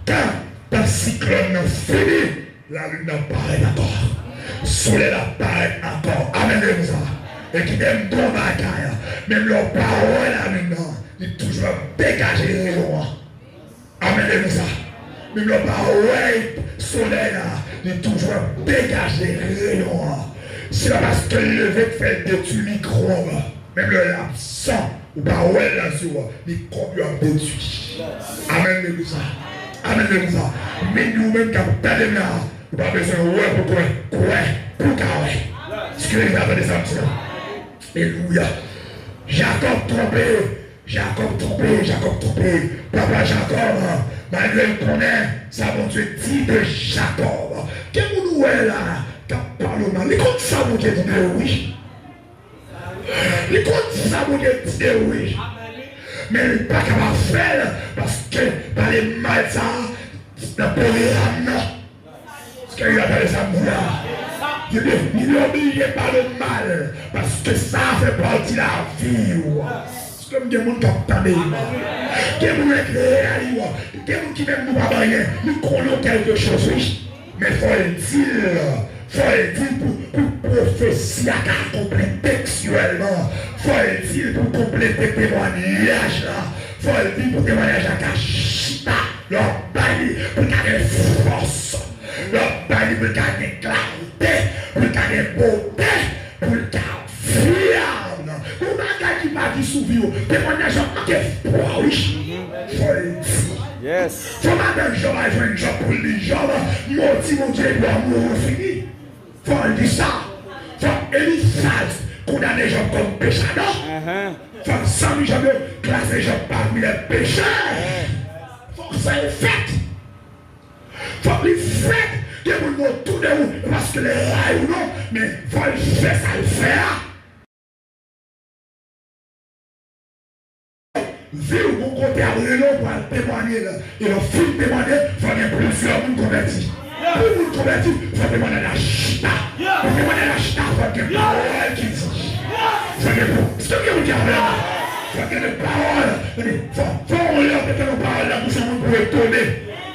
Quand le cyclone finit, la lune apparaît encore. Le soleil apparaît encore. Amen, comme ça. Et qui aime ton bagaille. Même leur parole la lune. Il toujours dégager les rayons. Amen, comme ça. Même le parole soleil là, il toujours dégager les rayons. C'est là parce que le lever fait détruire le micro. Même le l'absent, ou parole là sur les microbes détruit. Amen, comme ça. Amen, comme ça. Mais nous-mêmes, quand nous allons là, nous n'avons pas besoin de ouais pour quoi, pour carré. Ce que les avez des hommes. Alléluia. Jacob trompé. Papa Jacob, malgré le connaît, ça mon Dieu dit de Jacob. Qu'est-ce que nous est là? Quand parlement, les comptes ça mon Dieu dit oui. Les comptes ça mon Dieu dit oui. Mais il n'est pas capable de faire parce que par les mal ça, la polyame, ce qu'il appelle ça moula. Il est obligé par le mal parce que ça fait partie de la vie. C'est comme des gens qui ont entendu. Des gens qui ont des gens qui même nous pas rien. Nous connaissons quelque chose, oui. Mais il faut le dire. Il faut le dire pour prophétie à compléter textuellement. Il faut le dire pour compléter témoignage. Il faut le dire pour témoignage à Kachita. Leur bail pour garder force. Leur bail pour garder clarté. Pour garder beauté. Pour garder fiable. Pour garder qui m'a dit sous vie. Témoignage à espoir, oui. Il faut le dire. Yes. Faut madame Jean, je vais une job pour les gens. Mon Dieu, doit mourir fini. Faut dire ça. Faut Eliphaz condamner les gens comme pécheurs. Faut Samuel jamais classer les gens parmi les pécheurs. Faut que ça ait fait. Faut les faire. Il y a des gens tout de vous parce que les rails ou non, mais faut le faire, ça le faire. Vu où vous comptez à Renault pour témoigner, et le film témoigner, il faut qu'il y ait plusieurs monde convertis. Pour vous convertir, il faut témoigner la chita. Pour témoigner la chita, il faut qu'il y ait des paroles qui disent. Il faut qu'il y ait des paroles. Il faut qu'il y ait des paroles. Il faut leur mettre nos paroles là pour que vous pouvez tourner.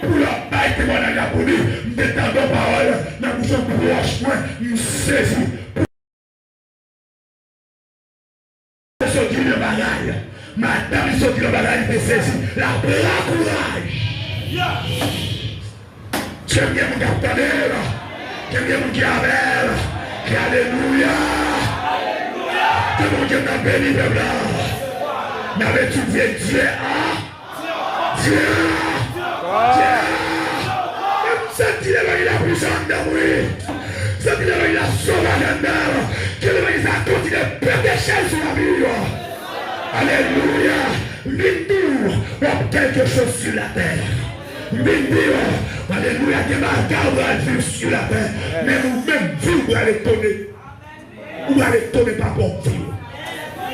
Pour leur bail témoigner la police, mettre nos paroles dans la bouche proche, nous saisir. Pour sortir le bagage. Madame, il sortit le bagage, il saisi. La courage. J'aime bien mon capitaine. J'aime bien mon diable. Alléluia. Que mon Dieu m'a béni, peuple. N'avais tu vu Dieu, Dieu. Senti l'évangile la puissance d'amour. Senti l'évangile la sauvage d'amour. Que l'évangile a continué de perdre des chaînes sur la vie. Alléluia. Vite-nous pour quelque chose sur la terre. Vite-nous. Alléluia. Que ma garde va vivre sur la terre. Mais nous-mêmes, vivre pour aller tourner. Ou aller tourner par bon vivre.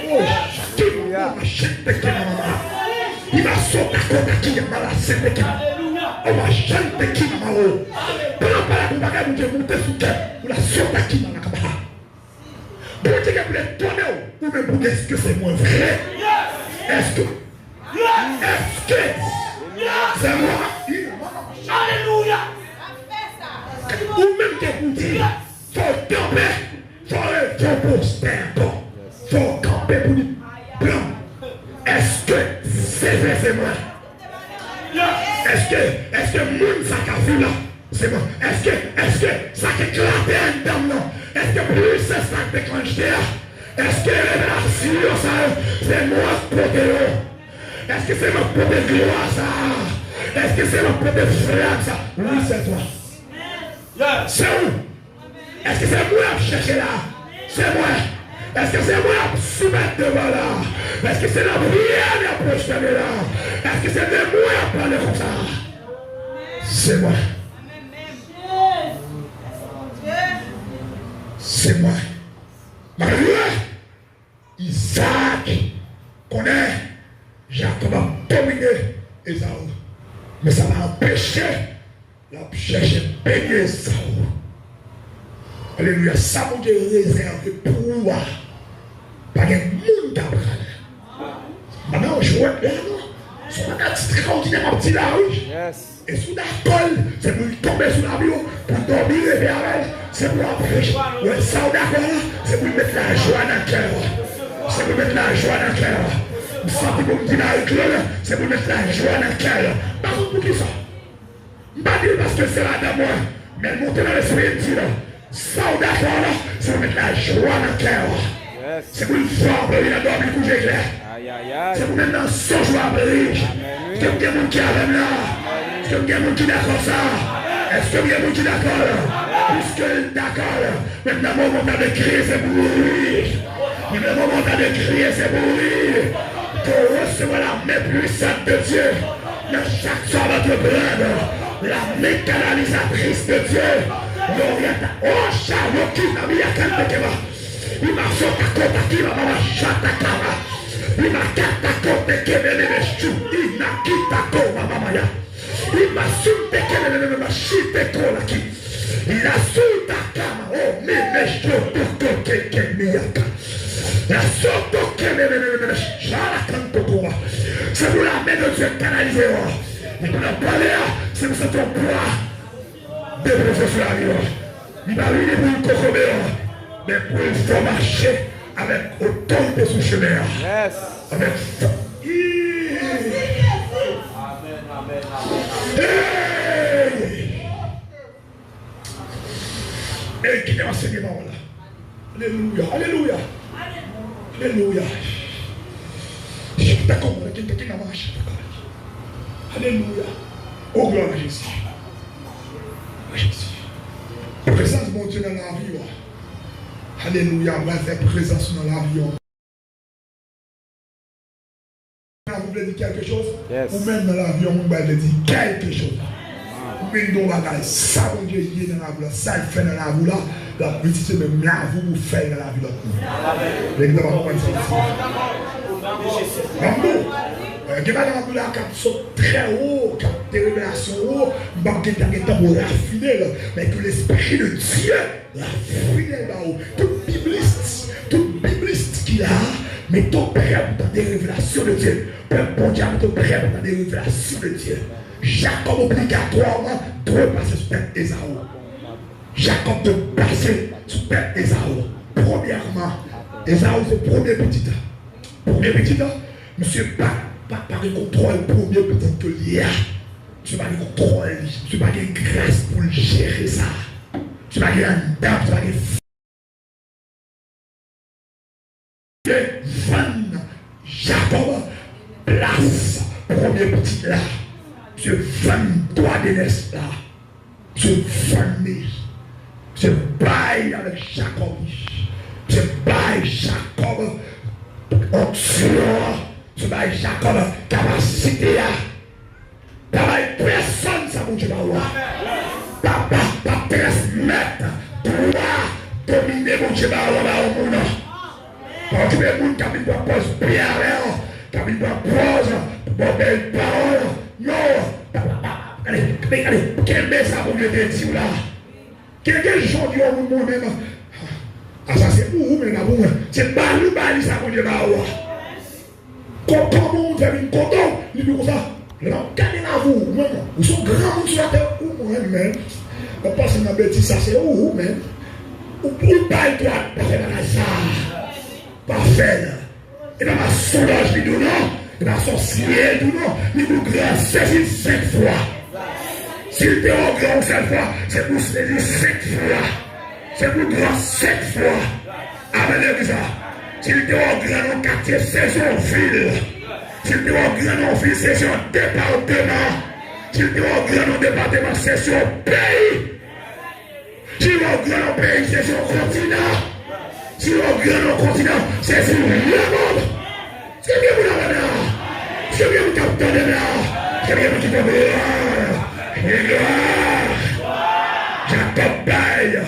Oh, il va sauter comme qui est malade. C'est qui. On va chanter qui m'a mal. Pour la parole de bagage, nous devons monter sous terre. Pour la sauter qui m'a mal. Pour dire que vous êtes tourné ou même pour dire est-ce que c'est moins vrai? Est-ce que c'est moi? Alléluia. Ou même que vous dites, il faut camper, il faut poster encore, il faut camper pour dire, blanc, est-ce que c'est vrai, c'est moi? Est-ce que moun ça qu'a vu là? C'est moi. Est-ce que ça qui éclaté un dame non? Est-ce que plus c'est ça qui déclenche là? Est-ce que révélation ça c'est moi pour Est-ce que c'est ma propre gloire ça? Est-ce que c'est ma propre flamme ça? Oui, c'est toi. C'est où? Est-ce que c'est moi à chercher là? C'est moi. Est-ce que c'est moi à soumettre devant là? Est-ce que c'est la prière à projeter là? Est-ce que c'est de moi à parler comme ça? C'est moi. C'est moi. Malgré Isaac connaît Jacob a dominé Esaü. Mais ça m'a empêché de chercher baigner Esaü. Alléluia. Ça m'a réservé pour moi. Pas de monde d'après. Maintenant, je vois là, non? Sur ma carte, c'est extraordinaire, mon petit là, oui. Et sous la colle, c'est pour tomber sous l'avion, pour dormir et vers elle. C'est pour après. Ouais, ça, d'accord là, c'est pour mettre la joie dans le cœur. C'est pour mettre la joie dans le cœur. Ça, pour me dire avec l'autre, c'est pour mettre la joie dans le cœur. Pas pour qui ça? Pas dire parce que c'est là dans moi, mais monter dans l'esprit de Dieu. Ça, d'accord là, c'est pour mettre la joie dans le cœur. C'est pour une fois, il a dormi couché clair. C'est pour maintenant son joie brise. Est-ce que quelqu'un qui a même là? Est-ce que quelqu'un qui est d'accord ça? Est-ce que quelqu'un qui est d'accord? Puisque d'accord, maintenant mon moment de crier c'est pour mourir. Le moment de crier c'est pour mourir. Pour recevoir la main puissante de Dieu. Dans chaque soir votre brève. La main canalisatrice de Dieu. Oh chariot qui n'a mis à calme. Il m'a sauté à côté qui va m'avoir chaté à cama. Il m'a carte à côté qui m'a mis chou. Il n'a quitté à côté maman. Il m'a sauté qui m'a chité trop là qui. Il a sauté à cama. Oh mais je peux que miaka. La sauté qui m'a j'ala pour moi. C'est pour la main de Dieu canalisée. Et pour la parler, c'est pour ton poids. Déposer sur la vie. Il va venir pour une cocomé. Mais pour il faut marcher avec autorité sous chemin. Yes. Avec et qui est enseignement là. Alléluia. Alléluia. Alléluia. Je t'accorde quelqu'un qui n'a marché. Alléluia. Oh gloire à Jésus. Jésus. La présence de mon Dieu dans la vie. Alléluia, on va faire présence dans l'avion. Vous voulez dire quelque chose? Yes. Ou même dans l'avion, vous voulez dire quelque chose. Ou même dans la vie, ça, mon Dieu, il est dans la vie, ça, il fait dans la vie, là, la petite, même là, vous faites dans la vie, là. L'exemple, on va dire ça. Il y a des gens qui sont très hauts, qui ont des révélations hautes, qui ont des raffinés, mais que l'Esprit de Dieu raffiné là-haut. Tout bibliste qui a, mais tout prêt dans des révélations de Dieu. Bon Dieu, tout prêt dans des révélations de Dieu. Jacob obligatoirement doit passer sur Père Esaü. Jacob doit passer sur Père Esaü. Premièrement, Esaü c'est le premier petit. Premier petit, monsieur pas de contrôle premier peut-être que l'il y a. Tu vas de contrôle, tu vas de grâce pour gérer ça. Tu vas de dame, tu vas de Van Jacob, place, premier petit là. Tu Van toi de l'Est là. Tu Van tu bailles avec Jacob. Tu bailles Jacob. Onction. Tu vas Jacob, capacité à. Tu vas personne, ça vous dit là. Papa, pas transmettre. Toi, dominer mon Dieu là au monde. Quand tu es monde qui a mis de pose prière, qui a mis de pose, de belles paroles. Non. Allez, quel bel ça vous dit dire là. Quel jour du monde même. Ah, ça c'est où, mais là, c'est pas lui, ça vous dit là. Comment on fait une coton, il dit comme ça. Non, regardez-la vous, vous sont grands sur la terre, ou moi-même. On passe une bêtise, ça c'est où, même. Ou pour pas toi, pas faire ça. Pas faire. Et dans ma sondage, il dit non. Et dans son ciel, il dit non. Il dit grand, saisir 5 fois. S'il était au grand 7 fois, c'est pour saisir 5 fois. C'est pour grand 7 fois. Amen, ça. S'il était au grand quartier, c'est son fil. C'est S'il te un grand office, c'est sur département. S'il te un grand département, c'est sur pays. S'il te un grand pays, c'est sur continent. S'il te un grand continent, c'est sur le monde. C'est bien vous l'avez là. C'est bien vous t'entendez là. C'est bien vous qui t'entendez là. Jacob baille.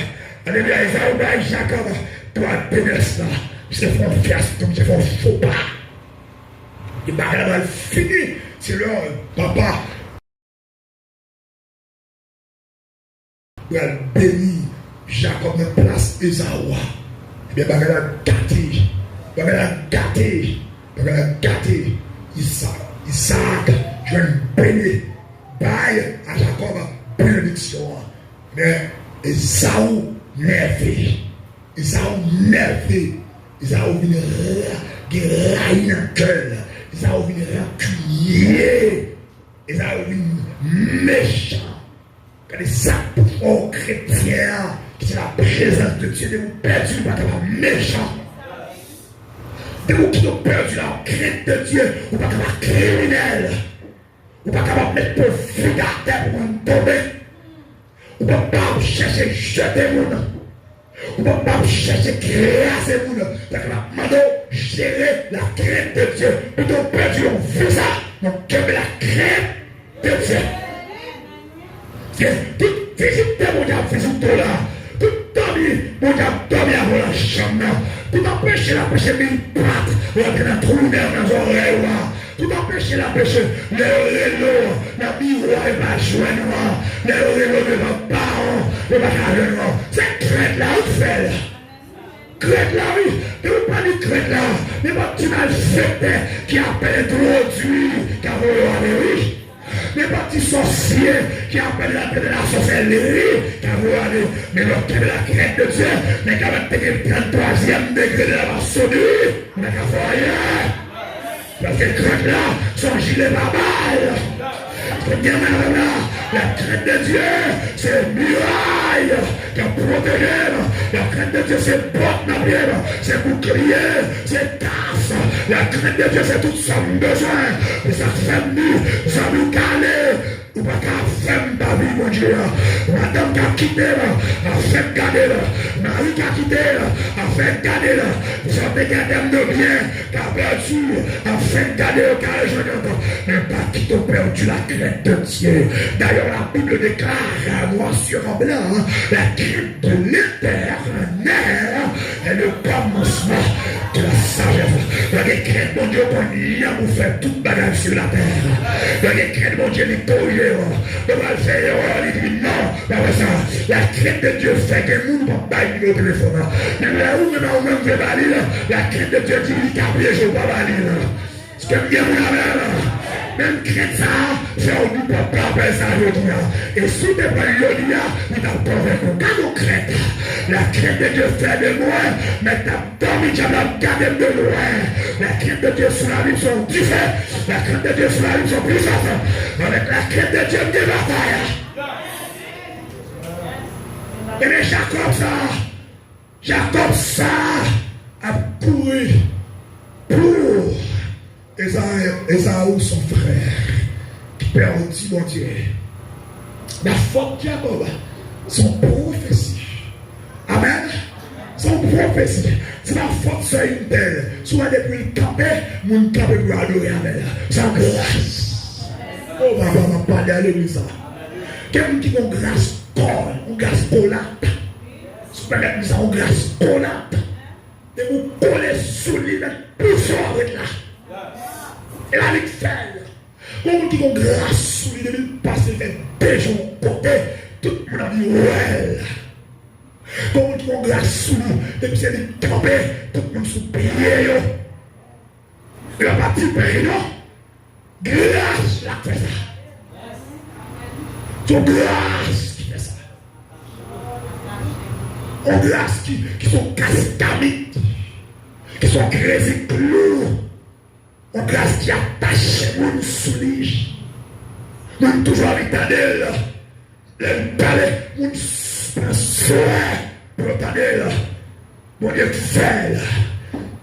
Alléluia, Esaü baille, Jacob. Toi, pénesse là. C'est font fiasco, c'est font faux pas. Il va rien fini. C'est leur papa. Il a béni Jacob de place Esaü. Eh bien, il va gâté. Il va gâté. Il va gâté. Isaac, je vais bénir. Baille à Jacob, bénédiction. Mais Esaü nervé. Esaü nervé. Esaü vient railler dans le cœur. Esaü vient rancunier. Esaü vient méchant. Quand ça pour chrétien, c'est la présence de Dieu, de vous perdu, vous pas méchant. De vous qui ont perdu la crainte de Dieu, vous pas criminel. Vous pas capable de mettre pour foutre à terre pour vous tomber. Vous ne pouvez pas chercher jeter mon nom. Vous ne pouvez pas chercher crasser mon nom. Parce que la mano gérer la crainte de Dieu. Nous avons perdu, on fait ça. On aime la crainte de Dieu. Toute visite de mon diable, visite là. Tout dormir, mon diable dormir avant la chambre. Tout empêcher la pêche mille pattes. Rentrer dans le trou dans les oreilles. Tout empêcher la pêche, le rélo, la miroir et ma joie, le rélo de ma parent, de ma carrière. C'est crête là, où fait. Crête là, oui, ne veux pas dire crête là, mais pas tu m'as fait qui appelle introduit, car vous l'avez oui. Les petits sorciers qui appellent la tête de la sorcellerie, car vous allez, mais leur tête de la crête de Dieu, mais quand même le 33e degré de la maçonnerie, mais qu'à faire rien. Parce que crête là, son gilet barbare. La crête de Dieu, c'est muraille qui a protégé. La crête de Dieu, c'est porte dans pied, c'est bouclier, c'est tasse. La crête de Dieu, c'est tout son besoin. Et ça fait nous, ça nous calait. Ou pas qu'à faire ta vie, mon Dieu. Madame qui a quitté, a fait garder. Marie qui a quitté, a fait garder. Vous avez gardé de bien, qui a perdu, a fait garder, car je n'entends. Mais pas qui t'ont perdu la crête de Dieu. D'ailleurs, la Bible déclare, noir sur en blanc, la crête de l'Éternel est le commencement de la sagesse. La crête, mon Dieu, pour vous faire toute bagarre sur la terre. La crête, mon Dieu, les corriger. Le mal fait, il dit non, la crête de Dieu fait que nous ne pouvons pas y au téléphone. Mais là où nous même fait balir, la crête de Dieu dit qu'il a prié, je ne vais pas balir. Ce que bien vous l'avez là. Même crête ça, c'est où nous ne pouvons pas faire ça aujourd'hui. Et si tu n'es pas aujourd'hui, nous t'avons pas fait qu'on garde nos crêtes. La crête de Dieu fait de loin, mais t'as dormi, tu vas garder de loin. La crête de Dieu sur la vie sont différentes. La crête de Dieu sur la vie sont puissantes. Avec la crête de Dieu, des batailles. Et bien Jacob ça, a couru pour Esaü, son frère, qui perdit mon Dieu. La faute de Jacob, son prophétie. Amen. Son prophétie. C'est la faute sur une telle. Soit depuis le campé, mon campé pour adorer avec elle. Sans grâce. Oh, maman, on va parler à l'église. Quelqu'un qui a une grâce corps, une grâce polate. Si vous parlez de ça, une grâce polate. Et vous collez sous lui, plus fort avec là. Et la vie fait. Comme qui ont grâce sous lui, depuis passer les deux jours côté, tout le monde a dit ouais. Comme qui ont grâce sous lui, depuis c'est les campés, tout le monde sous pied. Il a pas dit non. Grâce la fait ça. C'est grâce qui fait ça. En grâce qui sont cascamites, qui sont créés clous. En grâce qui attache mon soulier. Mon toujours avec ta delle. Le palais, mon soin pour ta delle. Mon Dieu fait.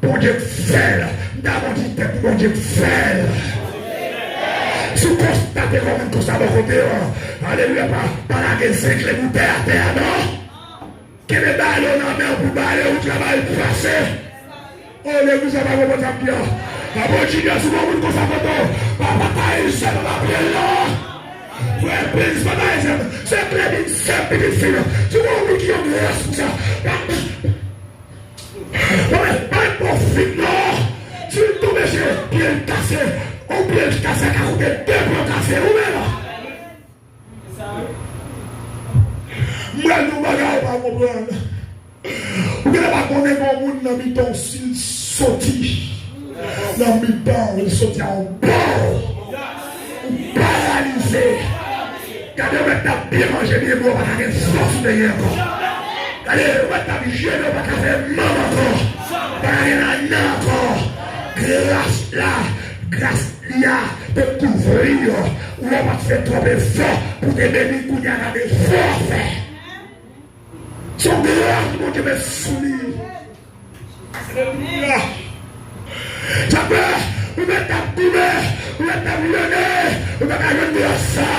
Mon Dieu fait. D'abord, dit tête, mon Dieu, fait. Si vous constatez comment ça va côté, alléluia, pas la gueule, c'est que les bouteilles à terre, non? Que les ballons en mer pour baller ou travail pour passer. Oh, l'église, ça va vous mettre bien. La bonne chine, souvent, vous ne constatez pas. Papa, il s'est dans la prière, là. Frère, please, papa, c'est plein d'une simple petite fille. Souvent, vous qui ont grâce pour ça. Pas un profit, non. Si vous tombez sur le pied cassé, on peut le casser car vous êtes deux points cassés, vous même. Moi, nous bagarre pas comprendre. Vous n'avez pas connaître mon monde dans le mi-temps s'il sortit. Dans le mi-temps, il sortit en bord. Paralysé. Quand vous êtes bien mangé, bien boire, vous avez une force de rien. Allez, vous êtes bien gêné, vous avez fait mal encore. Vous avez rien encore. Grâce là, grâce là, pour couvrir, ou on va te faire trop fort pour te bénir, pour y aller fort faire. Son grâce, mon Dieu, me soumis. Alléluia. Ça peut, vous mettez à couver, vous mettez à millionnaire, vous mettez à gagner ça.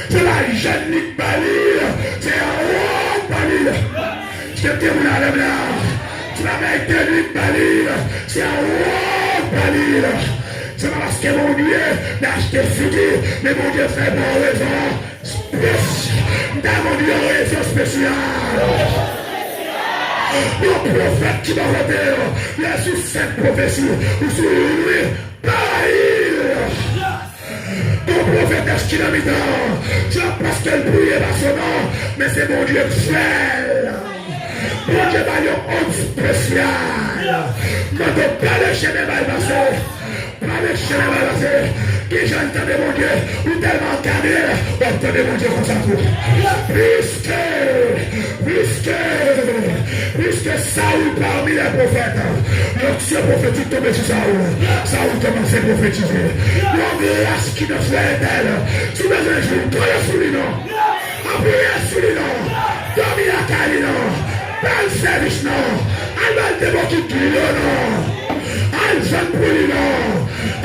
C'est la jeune Ligue Balil, c'est un roi Balil. Je te dis, vous l'avez là. Tu l'avais été Ligue Balil, c'est un roi Balil. C'est pas parce que mon Dieu n'a acheté futur, mais mon Dieu fait bon raison spéciale. Dans mon Dieu, raison spéciale. Le prophète qui m'a voté, il a su cette prophétie, ou sur lui, pareil. Ton prophète est qu'il a mis dans, c'est parce qu'elle priait par son nom, mais c'est mon Dieu qui fait. Mon Dieu va lui honte spéciale. Quand on parle de chez les balles passées, parle de chez les balles passées, qui j'entendais mon Dieu, ou tellement cadré, entendez mon Dieu comme ça tout. Puisque Saoul parmi les prophètes, l'onction prophétique tombait sur Saoul. Saoul commençait à prophétiser. L'grâce qui nous fait d'elle. Si vous avez un jour, croyez sur lui, non. Appuyez sur lui, non. Dormez la caille, non. Pas le service, non. Allez, le démon qui tue, non. Allez, jeune pour lui, non.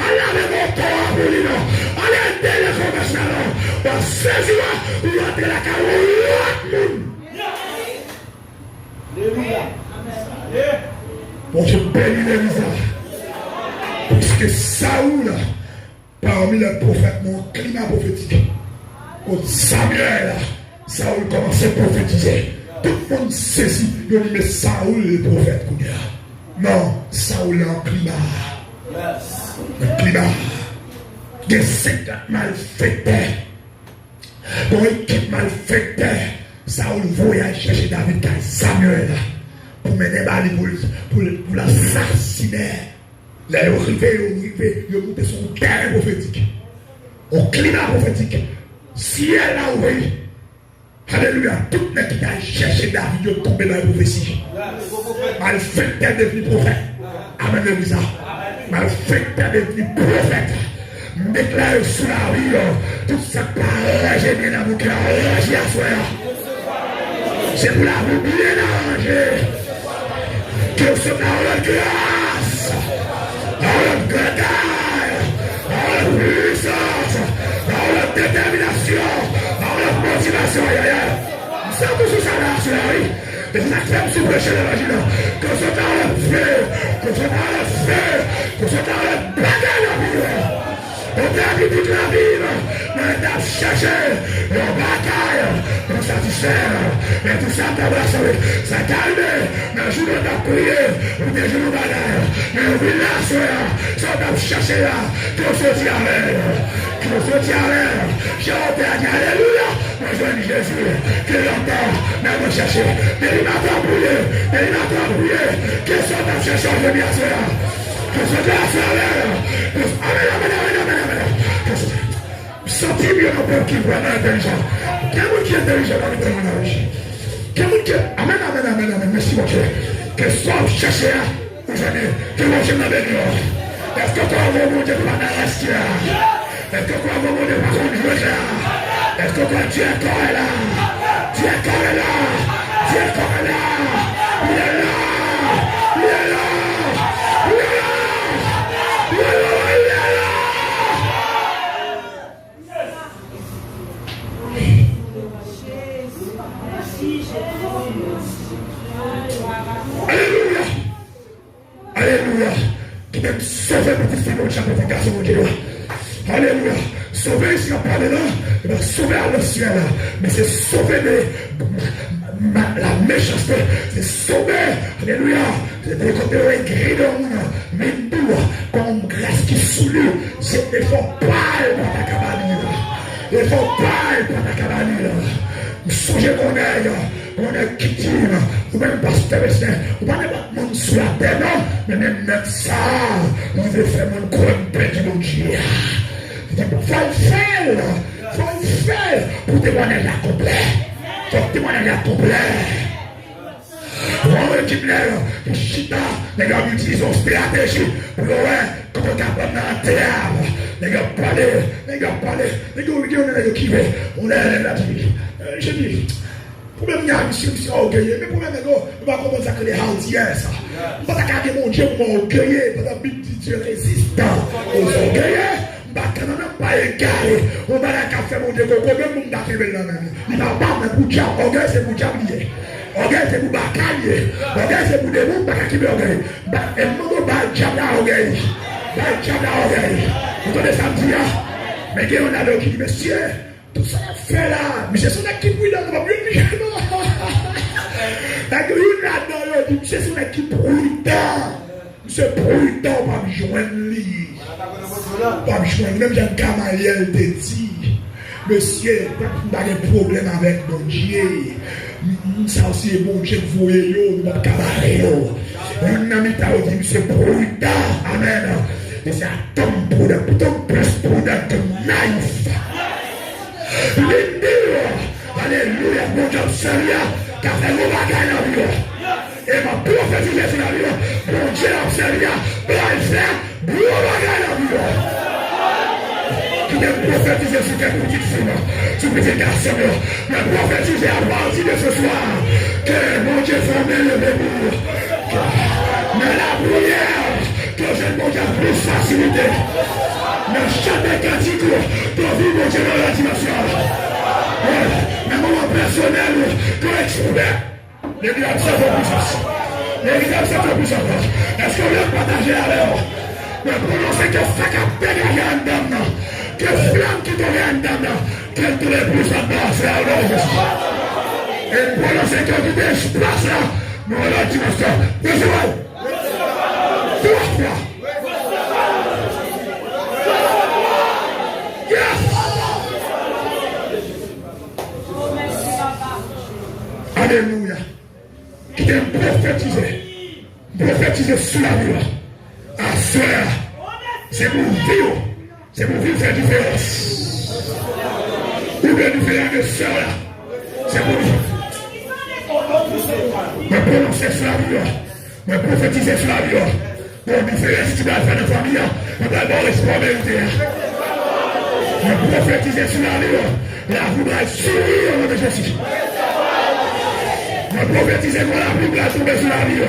Allez, le moteur pour lui, non. Allez, aider les commerçants, non. Dans 16 jours, vous rentrez la caille, bon, je bénis les visages. Parce que Saoul, parmi les prophètes, mon climat prophétique, contre Samuel, Saoul commençait à prophétiser. Tout le monde saisit. Il dit, mais Saoul est le prophète. Non, Saoul est un climat. Un climat. Des 50 malfaiteurs. Dans l'équipe malfaiteurs. Saoul voyage chercher David car Samuel pour mener Bali pour l'assassiner. Là, il a monté son terrain prophétique. Au climat prophétique. Ciel a ouvert. Alléluia. Tout le monde qui a cherché David, il est tombé dans la prophétie. Malfaiteur est devenu prophète. Amen. Malfaiteur est devenu prophète. Déclare sur la rue tout ça paraît génial dans mon cœur. Réagis à soi. C'est pour la vous bien arranger. Que ce soit la grâce, la grandeur, la puissance, la détermination, la motivation. Nous sommes tous sur la rue. Les acteurs sont prêchés l'évangile. Que ce soit le feu, que ce soit le feu, que ce soit le bagarre de la vie. On a dit toute la vie, on a cherché, on bataille, on satisfaire, mais tout ça t'embrasse, ça calme, mais un jour on a prié, ou des jours on bagarre, mais on vit là, ça on a cherché là, qu'on se tient j'ai honte à dire alléluia, moi je dis Jésus, que longtemps, mais on cherche, mais il m'a pas brûlé, que ça on a cherché, on veut bien cela. Sentez bien un peu qui est vraiment intelligent. Quelqu'un qui est intelligent dans le témoignage. Quelqu'un qui est. Amen. Merci mon Dieu. Que soit cherché aujourd'hui, que mon Dieu m'a béni. Est-ce que toi, mon Dieu, pas d'arrêter là? Est-ce que toi, mon Dieu, pas conduire là? Est-ce que toi, tu es encore là? Tu es encore là? Tu es encore là? Il est là! Il est là! Il est là! sanctification, mon Dieu. Alléluia. Sauver, si on parle là, sauver à le ciel. Mais c'est sauver la méchanceté. C'est sauver. Alléluia. C'est des côtés écrits dans mais nous, comme grâce qui soulue, c'est des fois pas pour ta cabane. Il faut pas pour ta cabane. Songez qu'on est victime, ou même pasteur, ou pas n'importe monde sur la terre, non, mais même notre ça, on veut faire mon coin de paix de mon Dieu. Il faut le faire pour témoigner la complète. Faut témoigner la complète. On équipe les chita, les gars utilisent une stratégie pour quand on est capable dans le théâtre. Les gars parlent, les gars qui veulent, on est là, je dis, problème il y a monsieur orgueilleux, mais problème est on va commencer à créer les hausières ça. On va garder mon Dieu pour m'orgueiller, pour la Dieu résistant aux orgueilleux. On va pas égarer, on va la faire mon Dieu, combien de monde a fait là même. Il va pas me bouger, orgueil c'est pour diabler. Orgueil c'est pour batailler. Orgueil c'est pour des gens qui veulent orgueil. Et nous va diable orgueil. Va diable orgueil. Vous entendez ça me dire? Mais on a le qui dit monsieur, tout ça fait là. Mais c'est son équipe qui dans le mieux. C'est son équipe prudent. C'est prudent, pas me joindre lui. Pas me joindre. Même Jean Gamaliel te dit, monsieur, pas de problème avec mon Dieu. Ça aussi est bon Dieu que vous voyez, nous va cabaret. Une amie t'a dit, monsieur prudent. Amen. Et c'est un tombe prudent, plus prudent que naïf. Alléluia, mon Dieu, Seigneur, car c'est mon bagage dans la vie. Et ma prophétie sur la vie, mon Dieu, Seigneur, pour le faire, mon bagage dans la vie. Qui est prophétisé sur tes petites filles, sur tes garçons, mais prophétisé à partir de ce soir, que mon Dieu forme le debout. Mais la prière, que je ne monte plus facilité. Mais chaque cantique, pour vivre mon Dieu dans la dimension. Mais moment personnel, pour exprimer, les gars, ça va puissance. Les gars, ça va puissance. Est-ce qu'on vient partager avec vous? Mais prononcer que ça qui a pénétré en dedans, que flamme qui tombe en dedans, qu'elle te les pousse en bas, c'est à l'heure. Et prononcer que tu t'espaces là, mais on a dit ça. Deux secondes. Trois fois. Yes! Alléluia. Qui t'aime prophétiser sur la vie. À cela, c'est mon vie. C'est mon vie faire différence. Ou bien nous faire de cela. C'est mon vie. Me prononcer sur la vie. Me prophétiser sur la vie. Pour nous faire ce que tu dois faire de famille. On doit avoir l'espoir vérité. Me prophétiser sur la vie. La vie doit sourire au nom de Jésus. Me prophétiser pour la vie doit tomber sur la vie.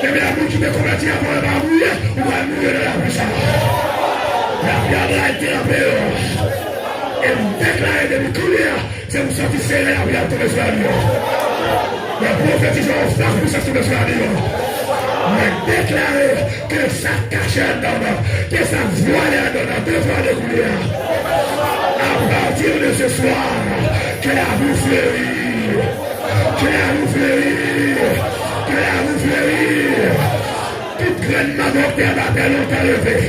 Et bien, nous qui me convertis avant de mourir, on va mourir de la puissance. La prière a été appelée. Et vous déclarez de nous courir, c'est vous sentir serré la prière tomber sur la vie. Me prophétiser au frère pour ça tomber sur la vie. Me déclarer que ça cache dans nous, que ça voile dans nous, devant de courir. À partir de ce soir, que la vous fleurit. Que la vous fleurit. Que la vous fleurit. Toute graine magotère va terre longtemps levée.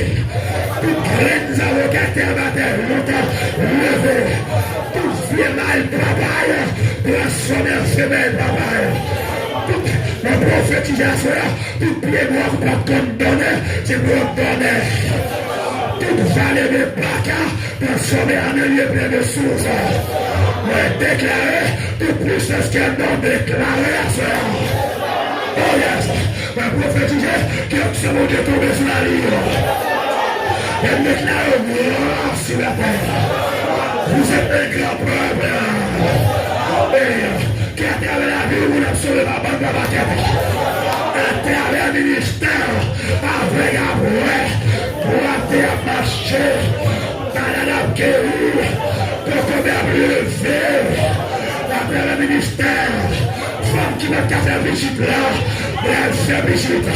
Toute graine avocataire va terre longtemps levée. Tout vieux mal travail, transformé en semaine travail. Toute la prophétisation, tout pied noir pour condamner, c'est pour donner. Toute vallée de placard, transformé en un lieu plein de sources. Mais déclarer, toute puissance qui est non déclarée à cela. Oh yes, mais prophétiser que ce mon Dieu tombe sur la ligne. Et déclarer gloire sur la terre. Vous êtes un grand peuple. Qui a travers la vie, vous n'avez sauvé la bande de la tête. À travers le ministère, avec après, pour la marcher, dans la guérir, pour qu'on ait levé, à travers le ministère. Femme qui n'a qu'à faire visite là, et elle fait visite.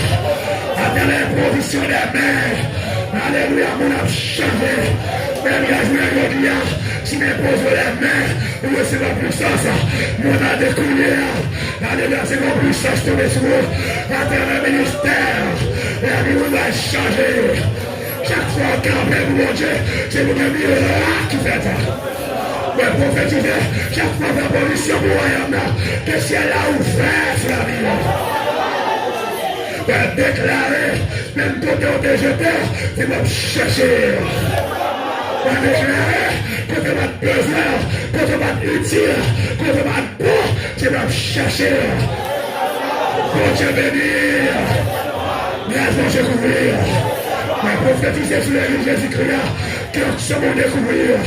à travers la position des mains. Alléluia, mon a changé. Même la journée de Dieu, si je pose les mains, vous recevez la puissance. Mon a découlé. Alléluia, c'est mon puissance tombée sur vous. À travers le ministère, la vie vous va changer. Chaque fois qu'on fait mon Dieu, c'est vous qui qui fait ça. Mais prophétiser, chaque fois que la position pour royaume, que si elle a ouvert sur la vie. Déclarer, même quand on est jeté, c'est pour chercher. On va déclarer que c'est votre besoin, que c'est votre utile, que c'est votre bon, c'est pour chercher. Pour Dieu bénir. Grâce à couvrir. Mais prophétiser sur l'église Jésus-Christ, que ce monde découvrir.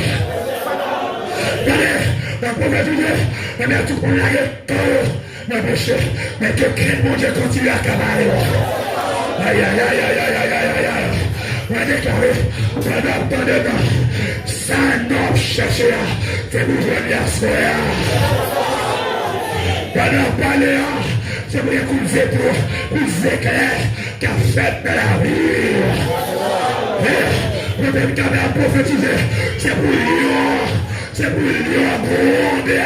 Regardez, la prophétiser, on a tout qu'on a mais péché, mais que Christ, mon Dieu, continue à cavaler. Aïe, aïe, aïe, aïe, aïe, aïe, aïe, aïe. On a déclaré, pendant tant de temps, ça n'a cherché, c'est pour venir à ce pendant parler, c'est pour écouter pour éclairer, qu'a fait de la vie. Le même qui avait prophétisé, c'est pour Lyon, gros de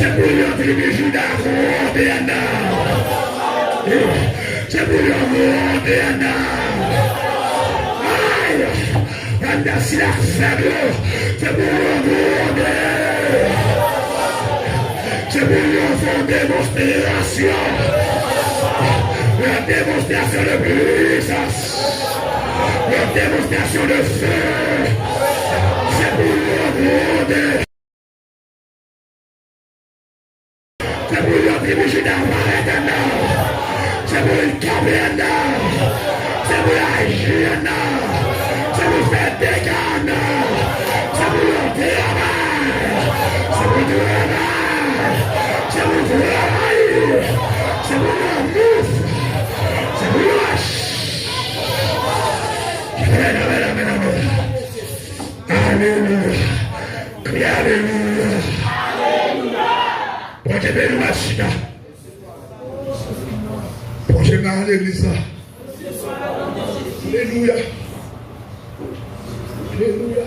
c'est pour lui tribu Judas, c'est pour lui aïe, Anda si la faible, c'est pour lui c'est pour lui faire démonstration, la démonstration de puissance, la démonstration de feu, c'est pour lui c'est pour lui tribu Judas, c'est pour lui camper, c'est pour agir, c'est pour faire des gars, c'est pour lui travail, c'est pour lui travail, c'est pour lui travail, c'est pour lui mouf, c'est pour lui alléluia, alléluia. Projet de l'Ouachina. Projet de l'église. Alléluia. Alléluia.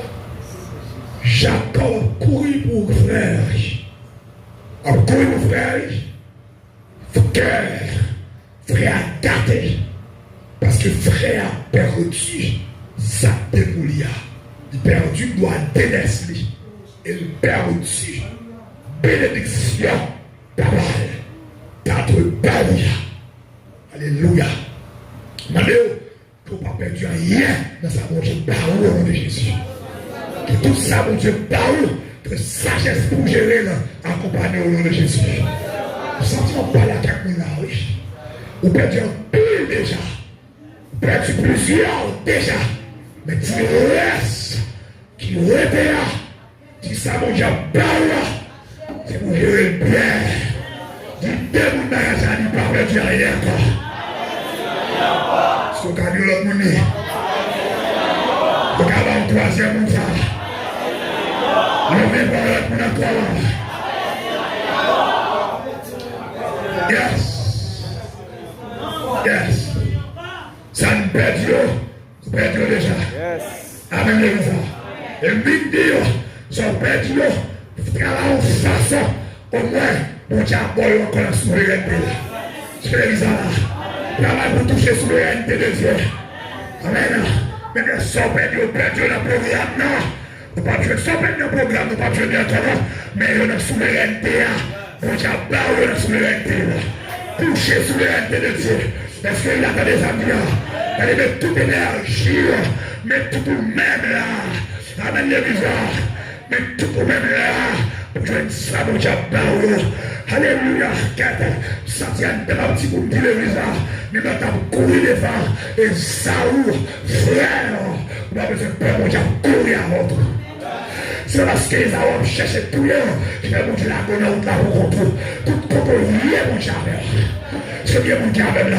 Jacob couru pour frère. A couru pour frère. Frère a gâté. Parce que frère a perdu sa déboulia. Il a perdu doigt d'énergie. Il a perdu bénédiction, parole, d'être béni. Alléluia. Mandez qu'on ne pas perdu rien dans sa bon Dieu parole au nom de Jésus. Que tout ça, mon Dieu parole, que sagesse pour gérer, accompagner au nom de Jésus. Nous sentons pas la carte de la riche. Vous perdu un pile déjà. Vous perdu plusieurs déjà. Mais tu restes, qui repère, qui ça, mon Dieu parole. C'est pour gérer le bien. Dites-moi, ça ne pas perdu rien encore. Si vous gagnez l'autre monde, vous gagnez un troisième monde. Levez par l'autre monde encore. Yes. Yes. Ça ne perd Dieu. Vous perdez déjà. Amen, les gars. Et mille Dieu, ça perd Dieu. Travail en façon, au moins, mon Dieu a boire encore la souveraineté. C'est l'église là. Travail pour toucher la souveraineté de Dieu. Amen. Mais le sang perdu le programme, non. Nous ne pouvons pas jouer sans perdre le programme, nous ne pouvons pas jouer encore. Mais il y a une souveraineté. Mon Dieu a boire la souveraineté. Toucher la souveraineté de Dieu. Parce qu'il a des amis. Elle met toute énergie. Mais tout même là. Amen, l'église là. Mais tout pour même là, pour jouer ça, mon Dieu, alléluia, centième de la petite boule de l'église, mais maintenant, courir devant, et Saoul, frère, on a besoin de peur, mon Dieu, courir à votre. C'est parce que les hommes cherchent tout le monde, je vais vous dire la bonne route, la rencontre, tout contre lié, mon Dieu, c'est bien mon Dieu, là.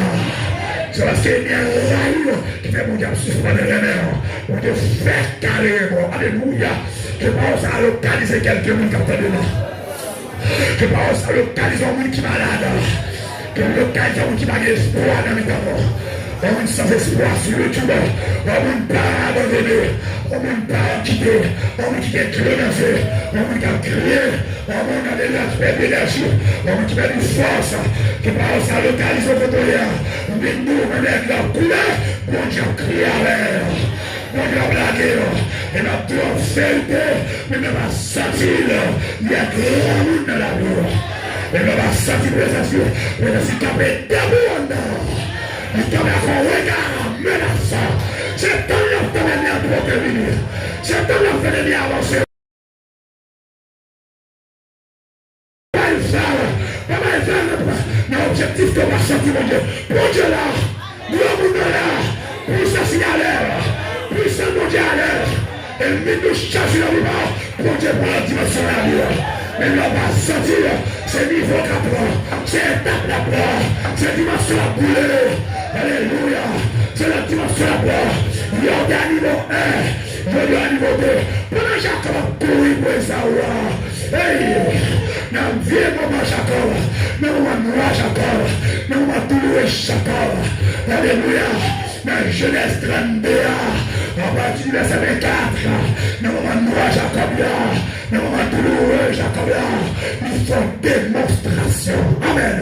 C'est parce qu'il y a un rail qui fait mon Dieu souffrir de l'honneur. On te fait carrément. Alléluia. Je pense à localiser quelqu'un qui est dedans. Je pense à localiser un monde qui est malade. Que l'occasion qui va espoir dans mes temps. On sans espoir sur le tuba. On ne pas abandonner. On ne pas quitter. On qui est clemencer. On qui a crié. On a des aspects d'énergie. On qui a une force. Qui va sa localisation de l'air. Mais nous, on est la couleur. Bon Dieu, crier à l'air. Bon Dieu, blaguer. Et la tour fêlée. Mais même à sortir. Il y a grand monde dans la rue. Et même à sortir de sa suite. Mais je suis capé d'abord. Il t'en a fait un regard menaçant. C'est ton nom de venir pour te venir. C'est ton nom de venir avancer. L'objectif de ma santé, mon Dieu. Mon Dieu là, nous là, puissance signaler, puissance mondiale. Et nous cherchons le moment pour Dieu pour la dimension de la vie. Mais là, on va sentir, c'est niveau qu'apprend, c'est étape d'apprend, c'est dimension à bouler. Alléluia, c'est la dimension à boire. Il y a un niveau 1, il y a un niveau 2. Pendant Jacob a couru pour Esaoua. Hey, dans le vieux moment Jacob, dans le moment noir Jacob, dans le moment douloureux Jacob. Alléluia, dans la jeunesse 32, à partir du verset 24, dans le moment noir Jacob, dans le moment douloureux Jacob, ils font démonstration. Amen.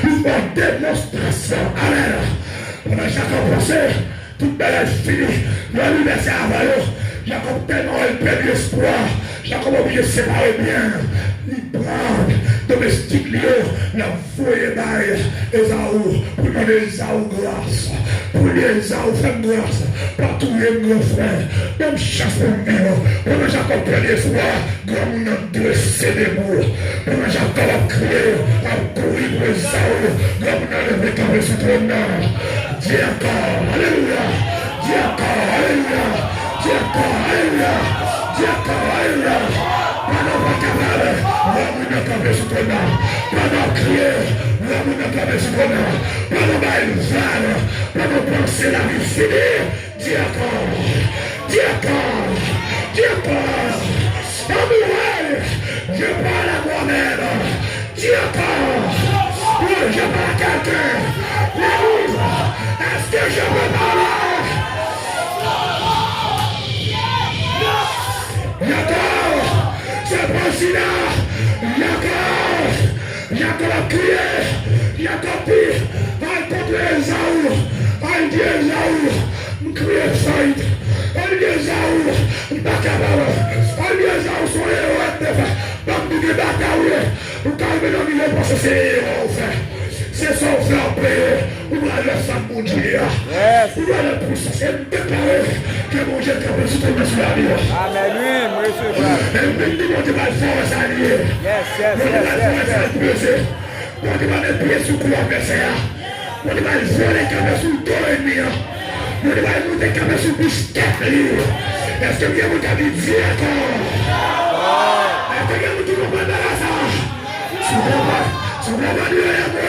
Nous font démonstration. Amen. Pendant Jacob pensait, toute belle finie. L'université à Valo. Jacob tellement elle perd l'espoir. Jacob a oublié de séparer bien. Il prend domestique lié. Il a fouillé bail Esaou. Pour demander Esaou grâce. Pour lui Esaou faire grâce. Partout les grands frères. Même chasse pour nous. Pendant Jacob perd l'espoir. Grand monde a dressé des mots. Pendant Jacob a crié. A couru pour Esaou. Grand monde a levé comme sur ton nom. Dis encore. Alléluia. Dis encore. Alléluia. Dis encore. Alléluia. Dis encore. Alléluia. Pendant pas capable. Grand monde a levé sur ton nom. Pendant crier. Grand monde a levé sur ton nom. Pendant bailler le vale. Pendant penser la vie finie. Dis encore. Dis encore. Dis encore. Amoureux. Je parle à moi-même. Dis encore. Oui, je parle à quelqu'un. L'église. Est-ce que je peux parler? D'accord. C'est pas si là. D'accord. Jacob a crié. Jacob dit. Aïe contre Esaou. Aïe dit Esaou. Crié Saïd. Aïe dit Esaou. Bakababa. Aïe dit Esaou. Son héros est fait. Donc nous débattons. Nous calmons dans le niveau parce que c'est héros fait. C'est son frère payé. On doit le sang pour Dieu. On doit le puissance. Et déclarer que mon Dieu est sur ton sur la vie. Amen. Monsieur. Et mon Dieu va faire ça lier. Yes. On va mettre pied sous le adversaire. On va voler les caméras sous le dos ennemi. On va monter les caméras sous le bouche-tête. Est-ce que bien vous avez dit encore? Est-ce que bien vous comprenez ça? Sur la value et la bonne.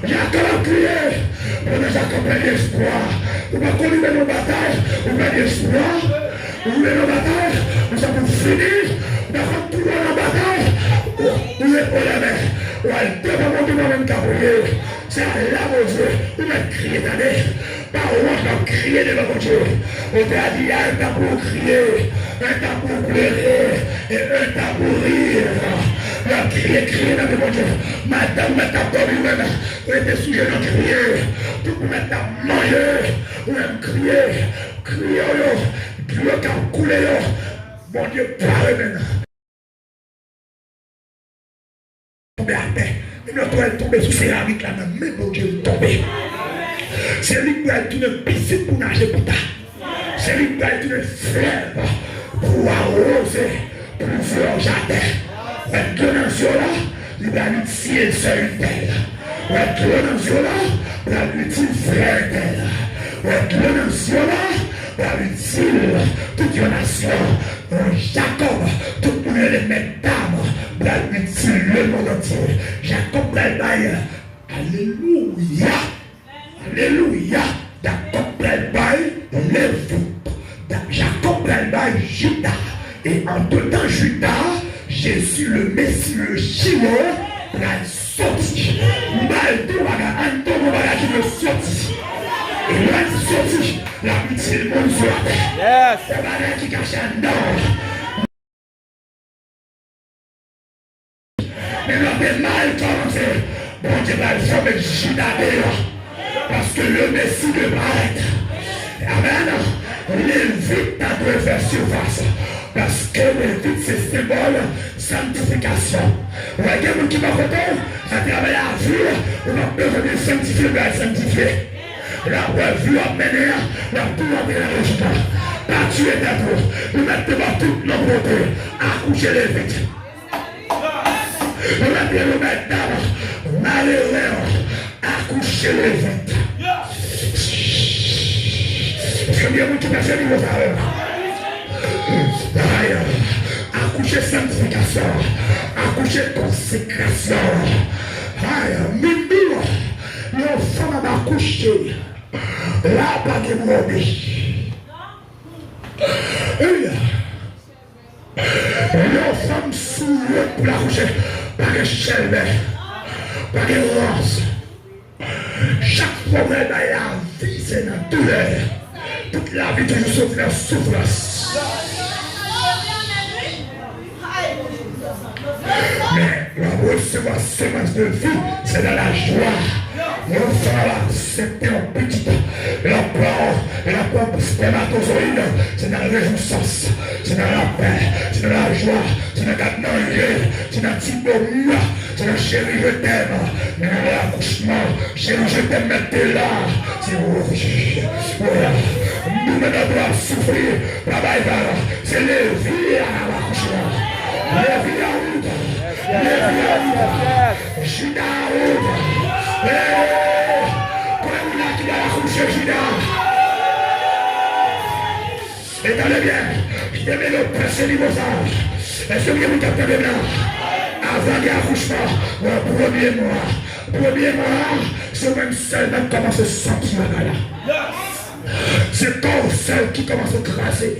Jacob a crié. On a Jacob a l'espoir. On va conduire nos batailles. On a l'espoir. On voulait nos batailles. Nous avons fini. On a retrouvé la bataille. On est pour la mer. On a le développement de nous-mêmes cabrier. C'est là, mon Dieu. On a crié d'année. Par où on a crié de mon Dieu. On a dit un temps pour crier. Un temps pour pleurer. Et un temps pour rire. On a crié dans mon Dieu. Madame, comme lui-même. On était sujet de crier. Tout le monde a mangé. On a crié. Crié, crié comme coulé. Mon Dieu, parle maintenant. Tomber à terre. Et notre toile tomber sous céramique là, même mon Dieu tomber. C'est lui qui doit être une piscine pour nager pour ta. C'est lui qui doit être une fleuve pour arroser plusieurs jardins. Une donation là, il va l'utiliser seul d'elle. Une donation là, il va l'utiliser frère d'elle. Une donation là, il va l'utiliser toute une nation. Jacob, tout le monde est mettre d'âme, il va l'utiliser le monde entier. Jacob va le bailler. Alléluia. Alléluia. Jacob va le bailler. Lève-vous. dans Judas, Jésus, le Messie, le Chimon, l'a sorti. Mal de bagarre, qui me sorti. Et là, il sorti. La pitié, le monde sur la terre. Yes. C'est bagarre qui cache un nom. Mais là, c'est mal commencé. Bon Dieu va le faire avec Judas dehors. Parce que le Messie de paraître. Amen. L'évite à deux faire surface. Parce que l'évite c'est symbole sanctification. Vous voyez quelqu'un qui va voter, ça travaille la vue, on a besoin de sanctifier, de sanctifier. La vue a mené, la tour a mené le résultat. Pas tuer d'abord, nous mettons devant toute nos beautés, accoucher l'évite. Nous mettons le mettre d'abord, malheureux, accoucher l'évite. Parce que bien qui m'a fait vos parents. Accoucher sanctification, accoucher consécration. Mimbi, nos femmes accouché. Là, pas de mobile. Nos femmes souvent pour accoucher. Pas de chèvre, pas de rose. Chaque problème dans la vie, c'est dans douleur. Toute la vie, toujours souffre la souffrance. Mais la recevoir semence de vie, c'est dans la joie. Mon frère, c'était un petit la pompe spermatozoïde, c'est dans la réjouissance, c'est dans la paix, c'est dans la joie, c'est dans la manger, c'est dans le petit bonheur, c'est dans chérie, je t'aime, mais dans l'accouchement, chérie, je t'aime, mettez là, c'est voilà, nous ne doit souffrir, c'est les vies à l'accouchement, les vies à route, les vies à route, Judas à route, qui a accouché Judas. Et dans le bien, je devais le presser niveau ça. Est-ce que vous captez là? Avant l'accouchement, le premier mois, c'est même seul qui commence à sentir la gala. C'est ton seul qui commence à craser.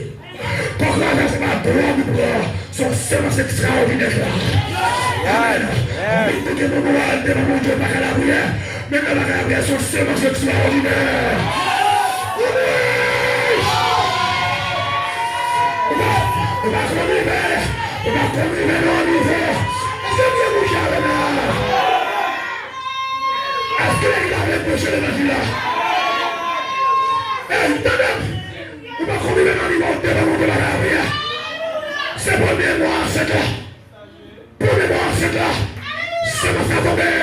Pour craser, c'est ma droit du bras, son semence extraordinaire là. Amen. Mais que mon moral de mon Dieu, pas qu'à la prière. Mais dans la prière, son semence extraordinaire. On va comprimer dans l'hiver. Est-ce que vous bougez avec là? Est-ce que les gars veulent bouger les mains là? On va comprimer dans l'hiver de la prière. C'est le premier mois, c'est là. Premier mois, c'est là. C'est ma femme tomber.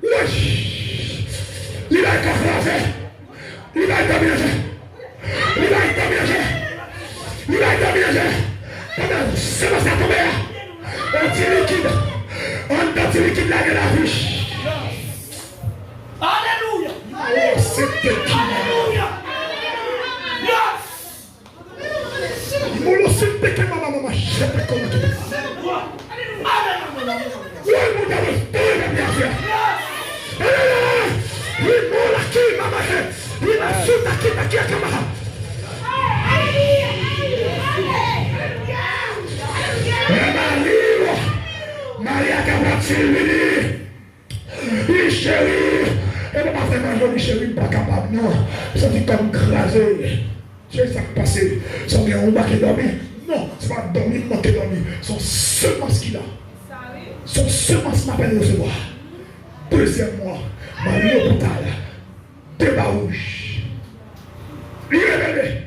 Oui. Il va être écrasé. Il va être aménagé. Il va être aménagé. Il va être aménagé. C'est ma femme tomber. Anti-liquide. Anti-liquide là de la vie. Alléluia. Oh, c'est petit. Alléluia. Il m'a laissé péter ma maman. Je sais pas comment tu fais. Oui, mon Dieu, bien sûr. Oui, mon laki, maman. Oui, ma soute, taki, akama. Maria Gabriel, oui, chérie. Elle va faire un joli chérie, pas capable, non. Ça dit comme crasé. C'est ça qui passe. Son bien, on va qui dormir. Non, c'est pas dormir, manquer dormir. Son semence qu'il a. Son semence m'appelle recevoir. Deuxième mois, ma l'hôpital. Débat rouge. Il révélé.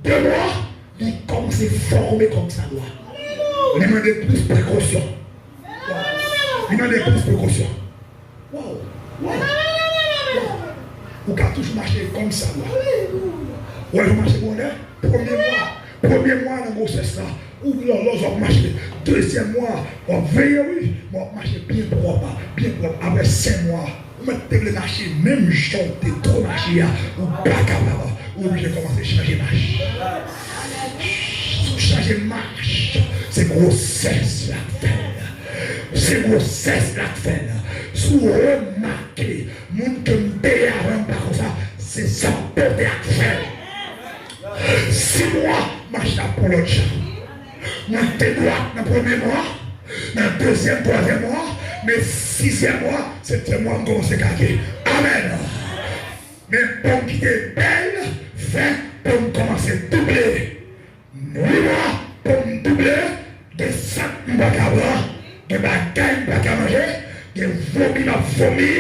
2 mois, il commence à former comme ça doit. Il demande plus de précaution. Il demande plus de précaution. Wow. Vous pouvez toujours marcher comme ça doit. Ouais, vous marchez bon, Premier mois dans la grossesse là, ou l'autre va marcher. Deuxième mois, on veille, oui, on va marcher bien propre. Après 5 mois, vous mettez le marché, même chanter trop marché, ou pas capable, ou obligé de commencer à changer marche. Changer marche, c'est grossesse la faire. C'est grossesse la faire. Si vous remarquez, monde que me paye avant par ça, c'est ça pour faire. 6 mois, ma dimanche là pour l'autre chat. Moi, t'es droit dans le premier mois, dans le deuxième, troisième mois, mais sixième mois, septième mois, on commence à gagner. Amen. Mais pour qui est belle, fait pour me commencer à doubler. 8 mois pour me doubler, des sacs de bagages, des bagages de manger, des vomis dans vomi,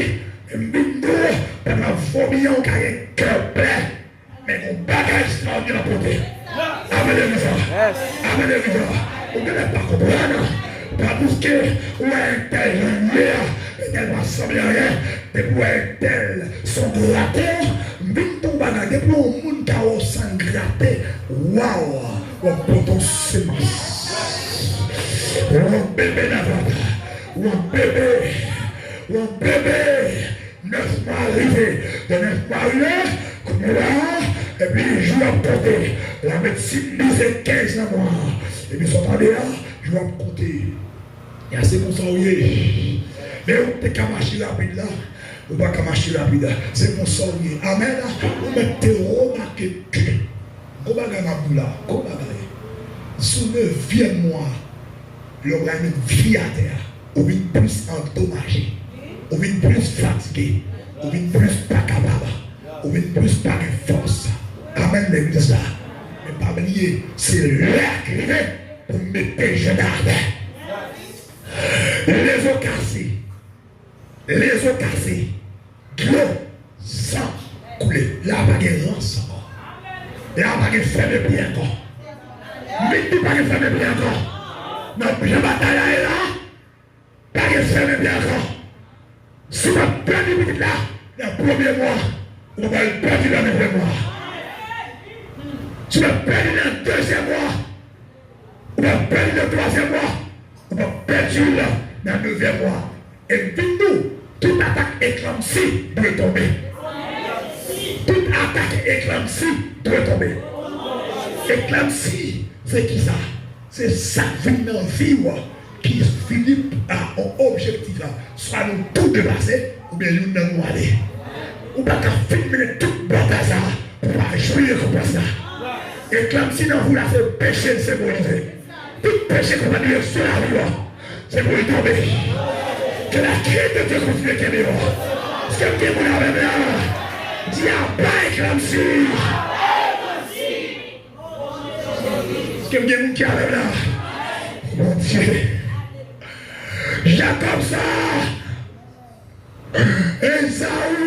des bindous, pour ma vomi en carré cœur plein. Mais mon bagage extraordinaire pour toi. Amen les enfants. Amen les enfants. Vous ne pouvez pas comprendre. Parce que où est tel et tel va sembler rien. Et où est tel sont grattés. Vite ton bagage. Et puis au monde qui a au sang gratté. Waouh. On peut ton semence. On bébé d'avant. On bébé. 9 mois arrivé. De 9 mois arrivé. Comme là. Et puis je vais porter. La médecine disait 15 mois. Et puis s'entendez là. Je vais me compter. Il y a ces conseillers. Mais on ne peut pas marcher rapide là. On ne peut pas marcher rapide là. C'est conseiller. Amen. On mettez remarquer que. Comment on va là? Comment on va là? Sous le 9e mois, le roi met vie à terre. On vient plus endommagé. On vient plus fatigué. On vient plus pas capable. On vient plus pas de force. Amen l'église là. Mais pas oublier, c'est l'air qui vient. Pour mettre des jeunes d'armes. Les eaux cassées, l'eau, sang coulé. Là, pas de rançon. Là, pas de faire de bien encore. Mais tu pas de faire de bien encore. Notre bien bataille là, pas de faire de bien encore. Si on a perdu là, dans le premier mois, on va le perdre dans le deuxième mois. Si on a perdu dans le deuxième mois, on va perdre le troisième mois, on va perdre dans le 9e mois. Et dites-nous, toute attaque éclampsie doit tomber. Toute attaque éclampsie doit tomber. Éclampsie, c'est qui ça? C'est ça qui vient dans la vie qui finit à un objectif. Soit nous tout dépasser, ou bien nous nous aller. Ou pas qu'à filmer toute bataille pour pas jouir comme ça. Éclampsie dans vous, là, c'est péché de symboliser. Tout péché qu'on va dire sur la vie, c'est pour y tomber. Que la crainte de Dieu continue à aimer. Parce que Dieu vous l'avez là. Diable éclampsie. Parce que Dieu vous qui avait là. Mon Dieu. Jacob ça. Esaü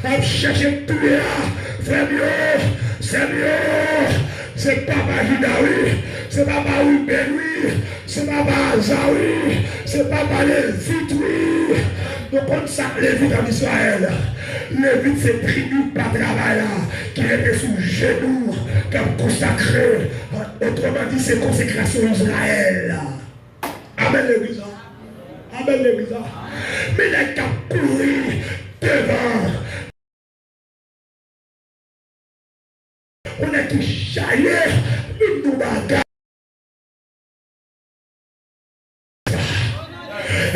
a cherché tout là. C'est mieux. C'est mieux. C'est papa Judaï, c'est papa Ubéri, c'est papa Azaï, c'est papa Lévite, oui. Donc on sait Lévite en Israël. Lévite c'est tribu par travail là, qui était sous genoux, comme consacré. Autrement dit, c'est consécration Israël. Amen l'église. Amen l'église. Mais les cas pourris devant. On a qui chaillé, nous bagaille.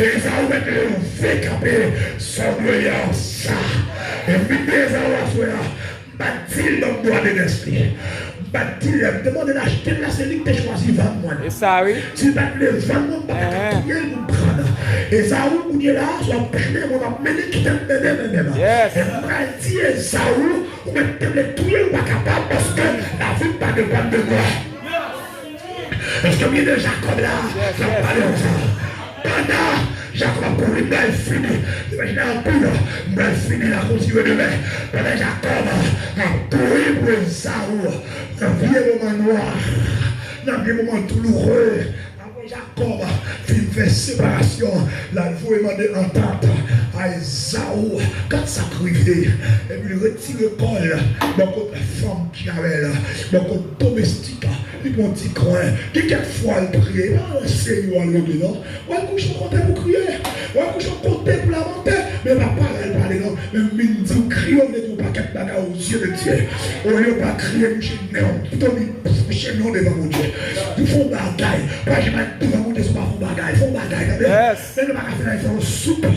Et ça va mettre le fait camper son voyance. Et puis les gens bâtir l'homme droit de l'esprit. Bâtir, demandez d'acheter la série que tu as choisi 20 mois. Et ça, oui. Si tu as les 20 mois, tu as prié pour prendre. Et ça, où tu es là, soit prêné, on va mener qui t'aime même. Yes. Et on va dire, ça, où on va te tuer, on va capable parce que la vie pas de bonne de moi. Parce que bien de Jacob là, ça va parler de ça. Pendant Jacob a couru, il a fini. Imaginez un peu, il a fini la continuer demain. Pendant Jacob a couru pour Esaü, dans le vieux moment noir, dans le vieux moment douloureux. Jacob fait séparation, la voix demandé entente à Esaü quand ça criait. Et puis il retire le col, donc la femme qui avait là, donc domestique, il prend un petit coin, quelquefois il priait, Seigneur le dedans, ouais, couche en côté pour crier, ouais, couche en côté pour lamenter, mais papa elle parle non, mais il dit crier, on est pas quelque bagarre aux yeux de Dieu, on ne pas crier chez nous, plutôt chez nous devant mon Dieu, il faut bagaille, pas je vais devant mon Dieu, c'est pas faux bagaille, il faut bagaille, mais le bagaille il faut soupir,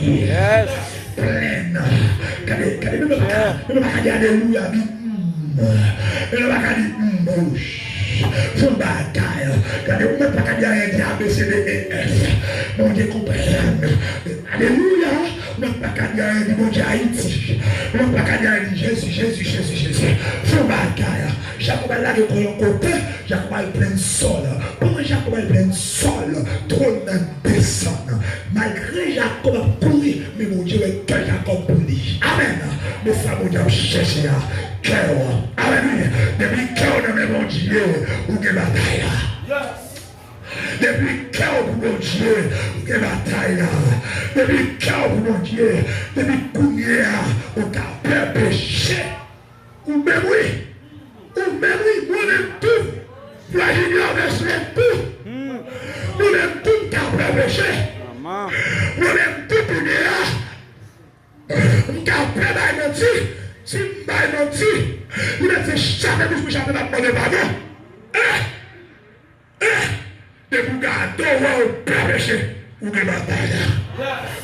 pleine, quand même pas dire alléluia, et le bagaille bouche. Son bataille. Quand on ne peut pas dire un diable, c'est des F. Mon Dieu comprend. Alléluia. On ne peut pas dire un bon Dieu Haïti. On ne peut pas dire un Jésus. Son bataille. Jacob a là de côté. Jacob a plein de sol. Comment Jacob a plein de sol? Trop de descendre. Malgré Jacob a couru, mais mon Dieu est que Jacob pour lui. Amen. Mais ça, mon Dieu, cherche là. Cœur. Amen. Depuis cœur de mon Dieu, ou que bataille. Depuis cœur pour mon Dieu, ou que bataille. Depuis cœur pour mon Dieu, depuis combien on t'a peur péché. Ou même oui, moi-même tout. La ignorance même tout. Moi-même tout t'a peur péché. Moi-même tout pour nous. On t'a peur mentir. Si je vais mentir, il a fait jamais plus que jamais la bonne pardon. De vous garder au péché, ou de bataille.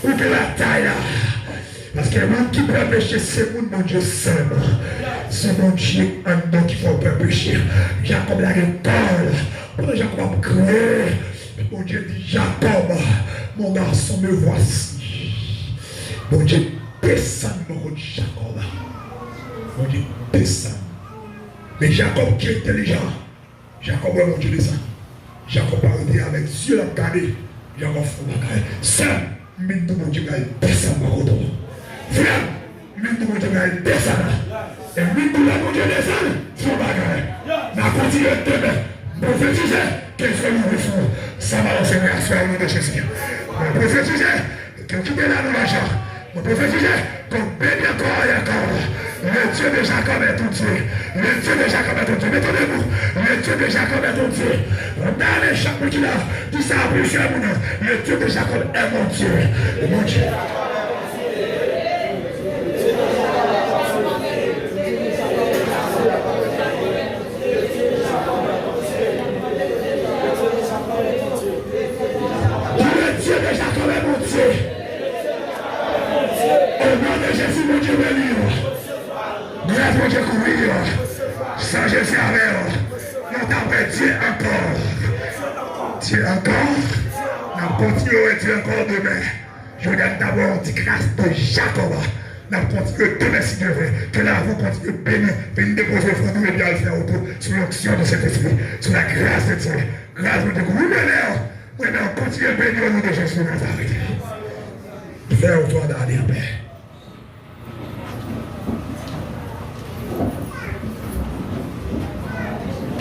Ou de bataille. Parce que le monde qui peut pécher, c'est mon Dieu seul. C'est mon Dieu, un nom qui faut pécher. Jacob l'a récolte. Pour Jacob a créé. Mon Dieu dit Jacob, mon garçon, me voici. Mon Dieu descend mon Jacob. Mon Dieu descend. Mais Jacob qui est intelligent. Jacob, mon Dieu descend. Jacob a regardé avec Dieu l'a regardé. Jacob fait bagaille. Ça, même tout mon Dieu descend ma route. Frère, même tout mon Dieu descend. Et même tout mon Dieu descend. Son bagaille. Ma continue de demain. Prophétiser. Qu'est-ce que nous faisons? Ça va enseigner à soi au nom de Jésus. Prophétiser. Qu'on quitte là dans l'argent. Prophétiser. Qu'on bénit encore et encore. Le Dieu de Jacob est tout Dieu. Le Dieu de Jacob est tout Dieu. Mettez-vous. Le Dieu de Jacob est tout Dieu. Dans les chapeaux qui là, tout ça a pris sur mon nom. Le Dieu de Jacob est mon Dieu. Mon Dieu. Le Dieu de Jacob est mon Dieu. Au nom de Jésus, mon Dieu est libre. Grâce mon Dieu courir, sans Jésus avec, nous t'appelons Dieu encore. Dieu encore, nous continuerons Dieu encore demain. Je regarde d'abord une grâce de Jacob. Nous continuerons demain si Dieu veut. Que là, vous continuez bénir, venir déposer le front, nous et bien le faire autour, sur l'onction de cet esprit, sur la grâce de Dieu. Grâce de Dieu, vous menez, on continue à bénir au nom de Jésus de Nazareth. Fais au toi d'aller en paix.